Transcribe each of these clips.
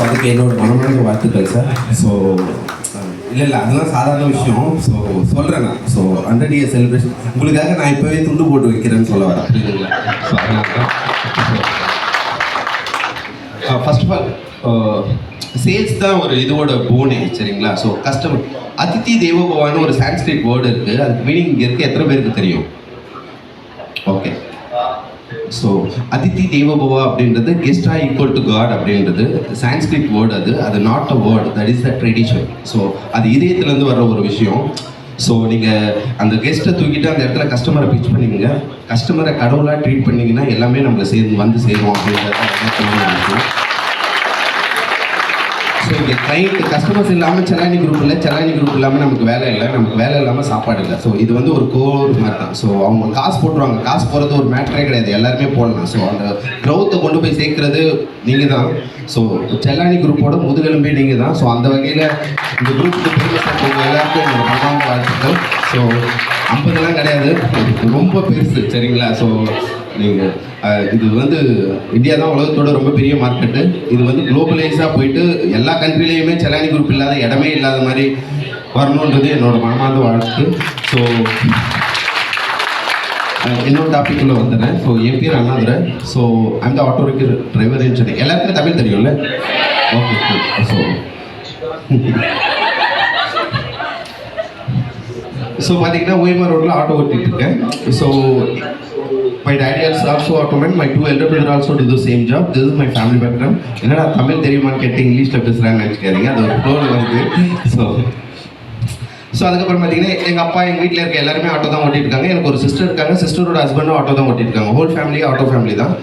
அதுக்கு என்னோட மனமார்ந்த வாழ்த்துக்கள் சார். ஸோ இல்லை அதெல்லாம் சாதாரண விஷயம். ஸோ சொல்கிறேன் நான். ஸோ 100 year செலிப்ரேஷன் உங்களுக்காக நான் இப்போவே துண்டு போட்டு வைக்கிறேன்னு சொல்ல வரேன். புரியுதுங்களா? ஸோ அதனால தான் ஃபர்ஸ்ட் ஆஃப் ஆல் சேல்ஸ் தான் ஒரு இதோட போனே, சரிங்களா? ஸோ கஸ்டமர் அதித்தி தேவோபவான்னு ஒரு சான்ஸ்கிரிட் வேர்டு இருக்குது. அதுக்கு மீனிங் இங்கே இருக்க எத்தனை பேருக்கு தெரியும்? ஓகே. ஸோ அதித்தி தேவோபவா அப்படின்றது கெஸ்டா ஈக்குவல் டு காட் அப்படின்றது சான்ஸ்கிரிட் வேர்டு. அது not a word, that is the tradition. So அது இதயத்துலேருந்து வர்ற ஒரு விஷயம். ஸோ நீங்கள் அந்த கெஸ்ட்டை தூக்கிட்டு அந்த இடத்துல கஸ்டமரை பிச் பண்ணிங்க, கஸ்டமரை கடவுளாக ட்ரீட் பண்ணிங்கன்னா எல்லாமே நம்மளை வந்து சேரும் அப்படின்றத. ஸோ இங்கே கிளைண்ட் கஸ்டமர்ஸ் இல்லாமல் செலானி குரூப் இல்லை, செலானி குரூப் இல்லாமல் நமக்கு வேலை இல்லை, நமக்கு வேலை இல்லாமல் சாப்பாடு இல்லை. ஸோ இது வந்து ஒரு கோர் மாதிரி தான். ஸோ அவங்க காசு போட்டுருவாங்க, காசு போகிறது ஒரு மேட்டரே கிடையாது, எல்லாருமே போடலாம். ஸோ அந்த க்ரௌத்தை கொண்டு போய் சேர்க்கறது நீங்கள் தான். ஸோ செலானி குரூப்போட முதுகெலும்பே நீங்கள் தான். ஸோ அந்த வகையில் இந்த குரூப்புக்கு பெருமை சேர்த்தவங்க எல்லாருக்கும் என்னோட மனமார்ந்த வாழ்த்துக்கள். ஸோ 50லாம் கிடையாது, ரொம்ப பெருசு, சரிங்களா? ஸோ நீங்கள் இது வந்து இந்தியா தான் உலகத்தோட ரொம்ப பெரிய மார்க்கெட்டு. இது வந்து குளோபலைஸாக போயிட்டு எல்லா கண்ட்ரிலையுமே செலானி குரூப் இல்லாத இடமே இல்லாத மாதிரி வரணுன்றது என்னோட மனமார்ந்த வாழ்த்து. ஸோ இன்னொரு டாபிக்குள்ளே வந்துடுறேன். ஸோ என் பேர் அண்ணாதுரை. ஸோ அந்த ஆட்டோ டிரைவர் சென்னை. எல்லாருக்குமே தமிழ் தெரியும்ல? ஓகே. ஸோ பார்த்தீங்கன்னா OMR ரோட்டில் ஆட்டோ ஓட்டிகிட்டு இருக்கேன். So my daddy is also automan, my 2 elder brother also do the same job. This is my family background. என்னடா தமிழ் தெரியுமான்னு கேட்டு இங்கிலீஷில் பேசுகிறாங்கன்னு நினச்சிக்காதீங்க, அது ஒரு ஃப்ளோவில் வருது. ஸோ அதுக்கப்புறம் பார்த்தீங்கன்னா எங்கள் அப்பா எங்கள் வீட்டில் இருக்க எல்லாருமே ஆட்டோ தான் ஓட்டிட்டு இருக்காங்க. எனக்கு ஒரு சிஸ்டர் இருக்காங்க, சிஸ்டரோட ஹஸ்பண்டும் ஆட்டோ தான் ஓட்டிட்டு இருக்காங்க. ஹோல் ஃபேமிலி ஆட்டோ ஃபேமிலி தான்.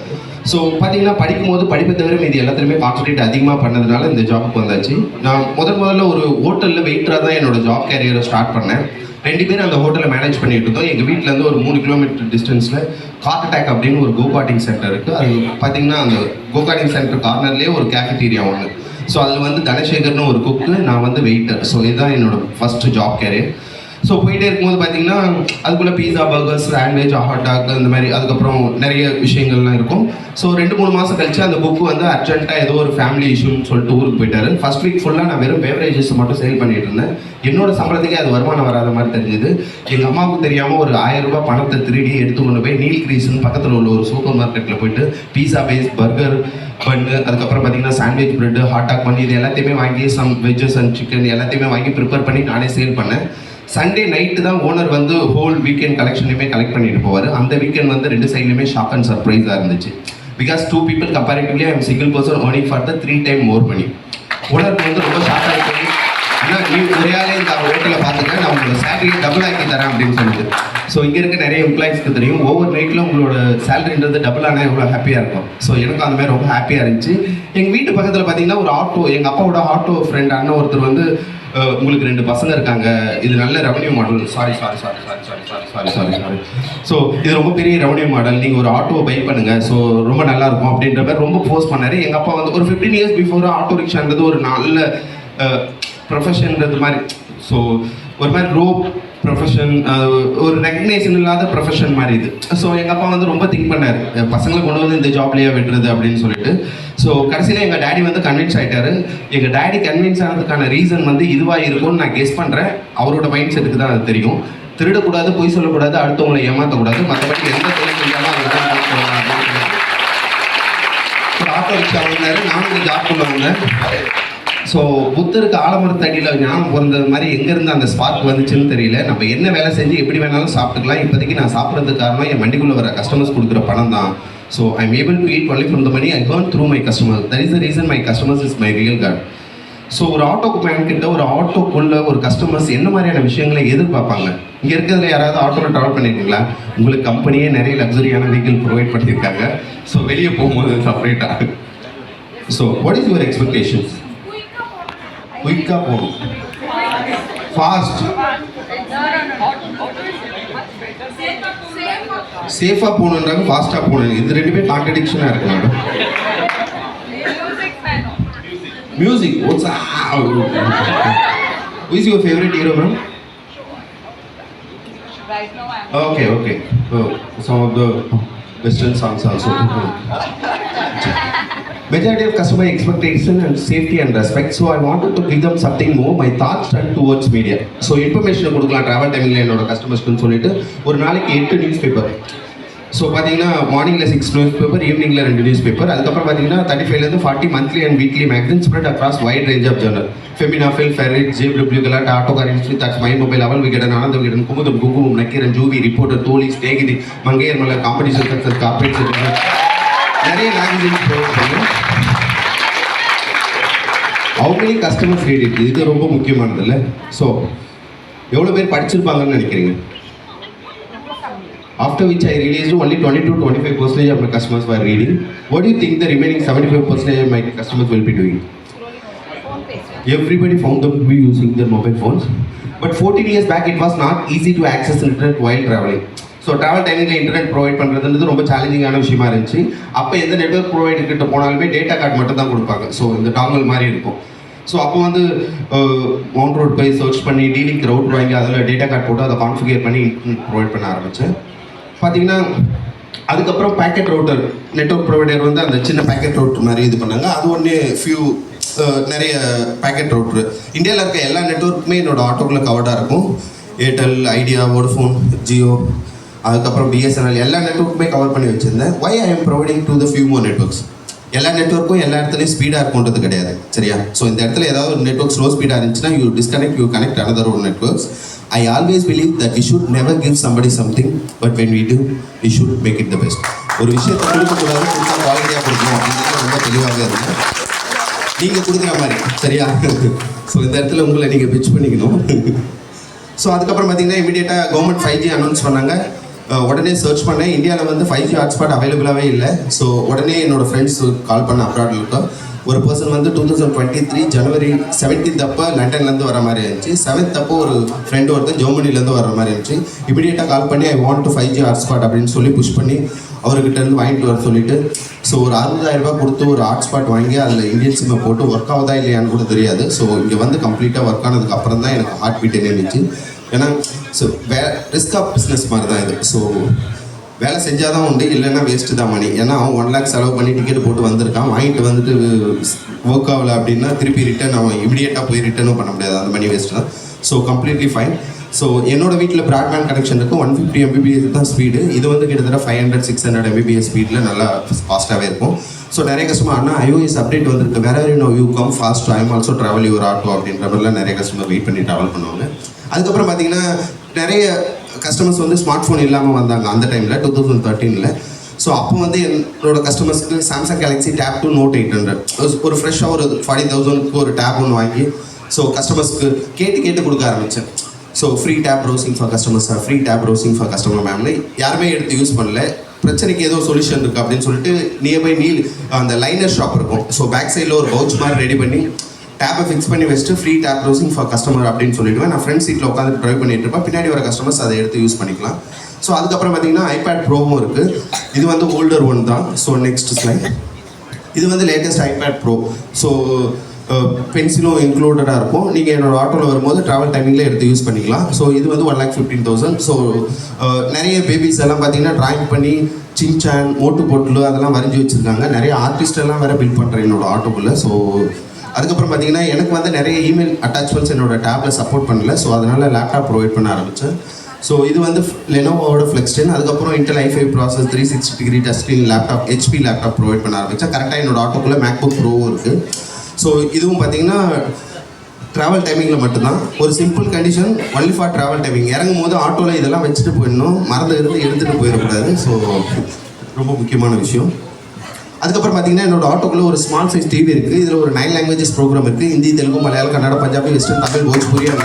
ஸோ பார்த்தீங்கன்னா படிக்கும்போது படிப்பை தவிர மீதி எல்லாத்துலேயுமே கான்சன்ட்ரேட் அதிகமாக பண்ணதுனால இந்த ஜாபுக்கு வந்தாச்சு. நான் முதல்ல ஒரு ஹோட்டலில் வெயிட்டராக தான் என்னோட ஜாப் கேரியரை ஸ்டார்ட் பண்ணேன். 2 பேரும் அந்த ஹோட்டலை மேனேஜ் பண்ணிட்டு இருந்தோம். எங்கள் வீட்டிலேருந்து ஒரு 3 கிலோமீட்டர் டிஸ்டன்ஸில் கார்ட் அட்டாக் அப்படின்னு ஒரு கோகார்டிங் சென்டர் இருக்குது. அது பார்த்தீங்கன்னா அந்த கோகார்டிங் சென்டர் கார்னர்லேயே ஒரு கேஃபிடீரியா ஒன்று. ஸோ அதில் வந்து தனசேகர்னு ஒரு குக்கு, நான் வந்து வெயிட்டர். ஸோ இதுதான் என்னோடய ஃபஸ்ட்டு ஜாப் கேரியர். ஸோ போயிட்டே இருக்கும்போது பார்த்தீங்கன்னா அதுக்குள்ளே பீஸா, பர்கர்ஸ், சாண்ட்விச், ஹாட் டாக் இந்த மாதிரி அதுக்கப்புறம் நிறைய விஷயங்கள்லாம் இருக்கும். ஸோ 2-3 மாதம் கழிச்சு அந்த புக்கு வந்து அர்ஜென்ட்டாக ஏதோ ஒரு ஃபேமிலி இஷ்யூன்னு சொல்லிட்டு ஊருக்கு போயிட்டாரு. ஃபர்ஸ்ட் வீக் ஃபுல்லாக நான் வெறும் பேவரேஜஸ் மட்டும் சேல் பண்ணிட்டு இருந்தேன். என்னோட சம்பளத்துக்கே அது வருமானம் வராத மாதிரி தெரிஞ்சுது. எங்கள் அம்மாவுக்கு தெரியாமல் ஒரு 1000 ரூபாய் பணத்தை திருடி எடுத்து கொண்டு போய் நீல் கிரீஸ்ன்னு பக்கத்தில் உள்ள ஒரு சூப்பர் மார்க்கெட்டில் போயிட்டு பீஸா பேஸ், பர்கர் பண்ணு, அதுக்கப்புறம் பார்த்தீங்கன்னா சாண்ட்விச் பிரெட்டு, ஹாட் டாக் பண்ணி இது எல்லாத்தையுமே வாங்கி சம் வெஜ்ஜஸ் அண்ட் சிக்கன் எல்லாத்தையுமே வாங்கி ப்ரிப்பேர் பண்ணி நானே சேல் பண்ணேன். சண்டே நைட்டு தான் ஓனர் வந்து ஹோல் வீக்கெண்ட் கலெக்ஷனையுமே கலெக்ட் பண்ணிட்டு போவார். அந்த வீக்கெண்ட் வந்து 2 சைட்லையுமே ஷாக் அண்ட் சர்ப்ரைஸாக இருந்துச்சு. Because 2 people comparatively I am single person earning for the 3 times more மணி. ஓனருக்கு வந்து ரொம்ப ஷாக்காக இருக்கு. ஆனால் நீ ஒரே ஆளே இந்த ஹோட்டலில் பார்த்துக்க, நான் உங்களோட சேலரியை டபுள் ஆக்கி தரேன் அப்படின்னு சொல்லிட்டு. ஸோ இங்கே இருக்க நிறைய எம்ப்ளாயிஸ்க்கு தெரியும், ஓவர் நைட்டில் உங்களோட சேலரின்றது டபுள் ஆனால் எவ்வளோ ஹாப்பியாக இருக்கும். ஸோ எனக்கும் அந்த மாதிரி ரொம்ப ஹாப்பியாக இருந்துச்சு. எங்கள் வீட்டு பக்கத்தில் பார்த்தீங்கன்னா ஒரு ஆட்டோ, எங்கள் அப்பாவோட ஆட்டோ ஃப்ரெண்ட் அண்ணன் ஒருத்தர் வந்து உங்களுக்கு 2 பசங்க இருக்காங்க, இது நல்ல ரெவன்யூ மாடல், சாரி. ஸோ இது ரொம்ப பெரிய ரெவன்யூ மாடல், நீங்கள் ஒரு ஆட்டோ பை பண்ணுங்கள், ஸோ ரொம்ப நல்லாயிருக்கும் அப்படின்ற மாதிரி ரொம்ப போஸ்ட் பண்ணார். எங்கள் அப்பா வந்து ஒரு 15 years பிஃபோர் ஆட்டோ ரிக்ஷான்றது ஒரு நல்ல ப்ரொஃபஷன்றது மாதிரி, ஸோ ஒரு மாதிரி ரோ ப்ரொஃபஷன், ஒரு ரெகக்னைசேஷன் இல்லாத ப்ரொஃபஷன் மாதிரி இது. ஸோ எங்கள் அப்பா வந்து ரொம்ப திங்க் பண்ணார், பசங்களை கொண்டு வந்து இந்த ஜாப்லேயே விட்டுறது அப்படின்னு சொல்லிட்டு. ஸோ கடைசியில் எங்கள் டேடி வந்து கன்வின்ஸ் ஆகிட்டாரு. எங்கள் டேடி கன்வின்ஸ் ஆனதுக்கான ரீசன் வந்து இதுவாக இருக்கும்னு நான் கெஸ் பண்ணுறேன். அவரோட மைண்ட் செட்டுக்கு தான் அது தெரியும். திருடக்கூடாது, பொய் சொல்லக்கூடாது, அடுத்தவங்களை ஏமாற்றக்கூடாது, மற்றபடி எந்த தொழில் செஞ்சாலும் அதை தான் சொல்லலாம் அப்படின்னு சொல்லிட்டு ஒரு ஆட்டோ ரிக்ஷா வந்தார். நானும் இந்த ஜாப்குள்ளே வந்தேன். ஸோ புத்தருக்கு ஆலமரத்தடியில் ஞானம் பிறந்தது மாதிரி எங்கேருந்து அந்த ஸ்பார்க் வந்துச்சுன்னு தெரியல. நம்ம என்ன வேலை செஞ்சு எப்படி வேணாலும் சாப்பிட்டுக்கலாம். இப்போதைக்கு நான் சாப்பிட்றதுக்கு காரணம் என் வண்டிக்குள்ளே வர கஸ்டமர்ஸ் கொடுக்குற பணம் தான். So I am able to eat only from the money I earn through my customers. that is the reason my customers is my real god. So ஒரு ஆட்டோக்கு மேன்கிட்ட ஒரு ஆட்டோக்குள்ளே ஒரு கஸ்டமர்ஸ் என்ன மாதிரியான விஷயங்களை எதிர்பார்ப்பாங்க? இங்கே இருக்கிறதுல யாராவது ஆட்டோவில் ட்ராவல் பண்ணியிருக்கீங்களா? உங்களுக்கு கம்பெனியே நிறைய லக்ஸரியான வெஹிக்கிள் ப்ரொவைட் பண்ணியிருக்காங்க. ஸோ வெளியே போகும்போது செப்பரேட்டாக. So what is your expectations? குயிக்காக போகணும், ஃபாஸ்ட், சேஃபாக போகணுன்றாங்க, ஃபாஸ்ட்டாக போகணும். இது 2 கான்ட்ரடிக்ஷனாக இருக்கு madam. Music, who is your favorite hero, ma'am? Right now Okay. So some of the Western songs also. Majority of customer expectation and safety and respect. So I wanted to give them something more. My thoughts turned towards media. So information கொடுக்கலாம் travel timingல என்னோட கஸ்டமர்ஸ்க்குன்னு சொல்லிட்டு ஒரு நாளைக்கு 8 news paper. So பார்த்தீங்கன்னா மார்னிங்கில் 6 news paper, ஈவினிங்கில் 2 news paper, அதுக்கப்புறம் பார்த்தீங்கன்னா 35லேருந்து 40 monthly and weekly magazine spread across wide range of journal. Femina, Filmfare, ஜேபிள்யூ கலாட், Autocar industry, that's my mobile, Aval Vikatan, Ananda Vikatan, Kumudam, குங்குமம், நக்கீரன், ஜூவி, ரிப்போர்ட்டர், தோலி, ஸ்நேகிதி, மங்கையர் மலர், காம்படிஷன் சக்ஸஸ், கார்பரேட் நிறைய மேகசின்ஸ் ப்ரொவைட் பண்ணும். அவங்களே கஸ்டமர்ஸ் ரீட் இட், இது ரொம்ப முக்கியமானது இல்லை. ஸோ எவ்வளோ பேர் படிச்சிருப்பாங்கன்னு நினைக்கிறீங்க? After which I realized only 20-25% of my customers were reading. What do you think the remaining 75% of my customers will be doing? Everybody found them to be using their mobile phones. But 14 years back, it was not easy to access internet while traveling. So travel டைமிங்கில் internet provide பண்ணுறதுன்றது ரொம்ப சேலஞ்சிங்கான விஷயமா இருந்துச்சு. அப்போ எந்த network provider கிட்ட போனாலுமே data card மட்டும் தான் கொடுப்பாங்க. ஸோ இந்த டாங்கல் மாதிரி இருக்கும். ஸோ அப்போ வந்து மவுண்ட் ரோட் போய் சர்ச் பண்ணி டீலிங் ரவுட் வாங்கி அதில் டேட்டா கார்டு போட்டு அதை கான்ஃபிகர் பண்ணி இன்டர்நெட் ப்ரொவைட் பண்ண ஆரம்பித்தேன். பார்த்தீங்கன்னா அதுக்கப்புறம் பேக்கெட் ரவுட்டர் நெட்வொர்க் ப்ரொவைடர் வந்து அந்த சின்ன பேக்கெட் ரவுட்டர் மாதிரி இது பண்ணாங்க. அது ஒன்று நிறைய பேக்கெட் ரவுட்ரு இந்தியாவில் இருக்க எல்லா நெட்வொர்க்குமே என்னோடய ஆட்டோக்குள்ளே கவர்டாக இருக்கும். ஏர்டெல், ஐடியா, வோடஃபோன், ஜியோ, அதுக்கப்புறம் பிஎஸ்என்எல் எல்லா நெட்வொர்க்குமே கவர் பண்ணி வச்சுருந்தேன். Why I am providing to the few more networks. எல்லா நெட்வொர்க்கும் எல்லா இடத்துலையும் ஸ்பீடாக இருக்கும்ன்றது கிடையாது, சரியா? ஸோ இந்த இடத்துல ஏதாவது ஒரு நெட்வொர்க் ஸ்லோ ஸ்பீடாக இருந்துச்சுன்னா you disconnect, you connect another ஒரு networks. I always believe that we should never give somebody something, but when we do, we should make it the best. ஒரு விஷயத்தை கொடுக்கக்கூடாது, கொடுத்தா குவாலிட்டியாக கொடுக்கணும் அப்படிங்கிறது ரொம்ப தெளிவாகவே இருக்கும். நீங்கள் கொடுக்குற மாதிரி, சரியா? ஸோ இந்த இடத்துல உங்களை நீங்கள் பிச் பண்ணிக்கணும். ஸோ அதுக்கப்புறம் பார்த்தீங்கன்னா இமீடியட்டாக கவர்மெண்ட் 5G அனௌன்ஸ் பண்ணாங்க. உடனே சர்ச் பண்ணேன். இந்தியாவில் வந்து 5G ஹாட்ஸ்பாட் அவைலபிளாகவே இல்லை. ஸோ உடனே என்னோடய ஃப்ரெண்ட்ஸ் கால் பண்ண அப்ராடில் இருக்கோம். ஒரு பர்சன் வந்து 2023 ஜனவரி 17th அப்போ லண்டன்லேருந்து வர மாதிரி இருந்துச்சு. 7th அப்போ ஒரு ஃப்ரெண்டு ஒருத்தர் ஜெர்மனிலேருந்து வர மாதிரி இருந்துச்சு. இமீடியட்டாக கால் பண்ணி I want to 5G hotspot அப்படின்னு சொல்லி புஷ் பண்ணி அவர்கிட்டருந்து வாங்கிட்டு வர சொல்லிட்டு ஸோ ஒரு 60,000 ரூபாய் கொடுத்து ஒரு ஹாட்ஸ்பாட் வாங்கி அதில் இந்தியன் சிம்மை போட்டு ஒர்க் ஆகுதா இல்லையான்னு கூட தெரியாது. ஸோ இங்கே வந்து கம்ப்ளீட்டாக ஒர்க் ஆனதுக்கு அப்புறம் தான் எனக்கு ஹார்ட் பீட் இருந்துச்சு. ஏன்னா ஸோ ரிஸ்க் ஆஃப் பிஸ்னஸ் மாதிரி தான் இது. ஸோ வேலை செஞ்சால் தான் உண்டு, இல்லைன்னா வேஸ்ட்டு தான் மணி. ஏன்னா அவன் 1 lakh செலவு பண்ணி டிக்கெட் போட்டு வந்திருக்கான், வாங்கிட்டு வந்துட்டு ஒர்க் ஆகலை அப்படின்னா திருப்பி ரிட்டர்ன் அவன் இமிடியேட்டாக போய் ரிட்டர்னும் பண்ண முடியாது, அந்த மணி வேஸ்ட்டு தான். So completely fine. ஸோ என்னோட வீட்டில் ப்ராட்பேண்ட் கனெக்ஷன் இருக்குது. 150 Mbps தான் ஸ்பீடு. இது வந்து கிட்டத்தட்ட 500-600 Mbps ஸ்பீடில் நல்லா ஃபாஸ்ட்டாகவே இருக்கும். ஸோ நிறைய கஸ்டமர் அண்ணா iOS அப்டேட் வந்திருக்கு, வேற you come fast, I am also travel your auto அப்படின்ற மாதிரிலாம் நிறைய கஸ்டமர் வெயிட் பண்ணி ட்ராவல் பண்ணுவாங்க. அதுக்கப்புறம் பார்த்தீங்கன்னா நிறைய கஸ்டமர்ஸ் வந்து ஸ்மார்ட் ஃபோன் இல்லாமல் வந்தாங்க அந்த டைமில் 2013. ஸோ அப்போ வந்து என்னோட கஸ்டமர்ஸ்க்கு சாம்சங் கேலக்ஸி டேப் 2 Note 800 ஒரு ஃப்ரெஷ்ஷாக ஒரு 40,000க்கு ஒரு டேப் ஒன்று வாங்கி ஸோ கஸ்டமர்ஸ்க்கு கேட்டு கொடுக்க ஆரம்பித்தேன். So free tab browsing for customers, free tab browsing for customer மேம்னு யாருமே எடுத்து யூஸ் பண்ணல. பிரச்சனைக்கு ஏதோ சொல்யூஷன் இருக்குது அப்படின்னு சொல்லிட்டு நியர்பை அந்த லைனர் ஷாப் இருக்கும். ஸோ பேக் சைடில் ஒரு பவுச் மாதிரி ரெடி பண்ணி டேப்பை ஃபிக்ஸ் பண்ணி வச்சுட்டு free tab browsing for customer அப்படின்னு சொல்லிவிடுவேன். நான் ஃப்ரண்ட் சீட்டில் உட்காந்து ட்ரைவ் பண்ணிட்டு இருப்பேன், பின்னாடி வர கஸ்டமர்ஸ் அதை எடுத்து யூஸ் பண்ணிக்கலாம். ஸோ அதுக்கப்புறம் பார்த்தீங்கன்னா ஐபேட் ப்ரோவும் இருக்குது. இது வந்து ஓல்டர் ஒன் தான். So next slide. இது வந்து லேட்டஸ்ட் ஐபேட் ப்ரோ. ஸோ பென்சிலும் இன்க்ளூடடாக இருக்கும். நீங்கள் என்னோட ஆட்டோவில் வரும்போது ட்ராவல் டைமிங்கில் எடுத்து யூஸ் பண்ணிக்கலாம். ஸோ இது வந்து 1,15,000. ஸோ நிறைய பேபிஸ் எல்லாம் பார்த்தீங்கன்னா ட்ராயிங் பண்ணி சின்சான், மோட்டு பொட்டலு அதெல்லாம் வரைஞ்சி வச்சுருக்காங்க. நிறைய ஆர்டிஸ்ட் எல்லாம் வேறு பில்ட் பண்ணுறேன் என்னோட ஆட்டோக்குள்ளே. ஸோ அதுக்கப்புறம் பார்த்தீங்கன்னா எனக்கு வந்து நிறைய இமெயில் அட்டாச்மெண்ட்ஸ் என்னோட டேப்பில் சப்போர்ட் பண்ணல. ஸோ அதனால் லேப்டாப் ப்ரொவைட் பண்ண ஆரம்பித்தேன். ஸோ இது வந்து லெனோவோட ஃப்ளெக்ஸ்டென். அதுக்கப்புறம் Intel i5 process 360 degree touch screen laptop HP laptop provide பண்ண ஆரம்பித்தேன். கரெக்டாக என்னோட ஆட்டோக்குள்ளே மேக்புக் ப்ரோவும் இருக்குது. ஸோ இதுவும் பார்த்தீங்கன்னா ட்ராவல் டைமிங்கில் மட்டும்தான். ஒரு simple condition only for travel timing. இறங்கும் போது ஆட்டோவில் இதெல்லாம் வச்சுட்டு போயிடணும், மறந்து எடுத்துகிட்டு போயிடக்கூடாது. ஸோ ரொம்ப முக்கியமான விஷயம். அதுக்கப்புறம் பார்த்தீங்கன்னா என்னோட ஆட்டோக்குள்ளே ஒரு ஸ்மால் சைஸ் டிவி இருக்குது. இதில் ஒரு 9 languages ப்ரோக்ராம் இருக்குது. ஹிந்தி, தெலுங்கு, மலையாளம், கன்னடம், பஞ்சாபி, வெஸ்டர்ன், தமிழ், போஜ்பூரி அண்ட்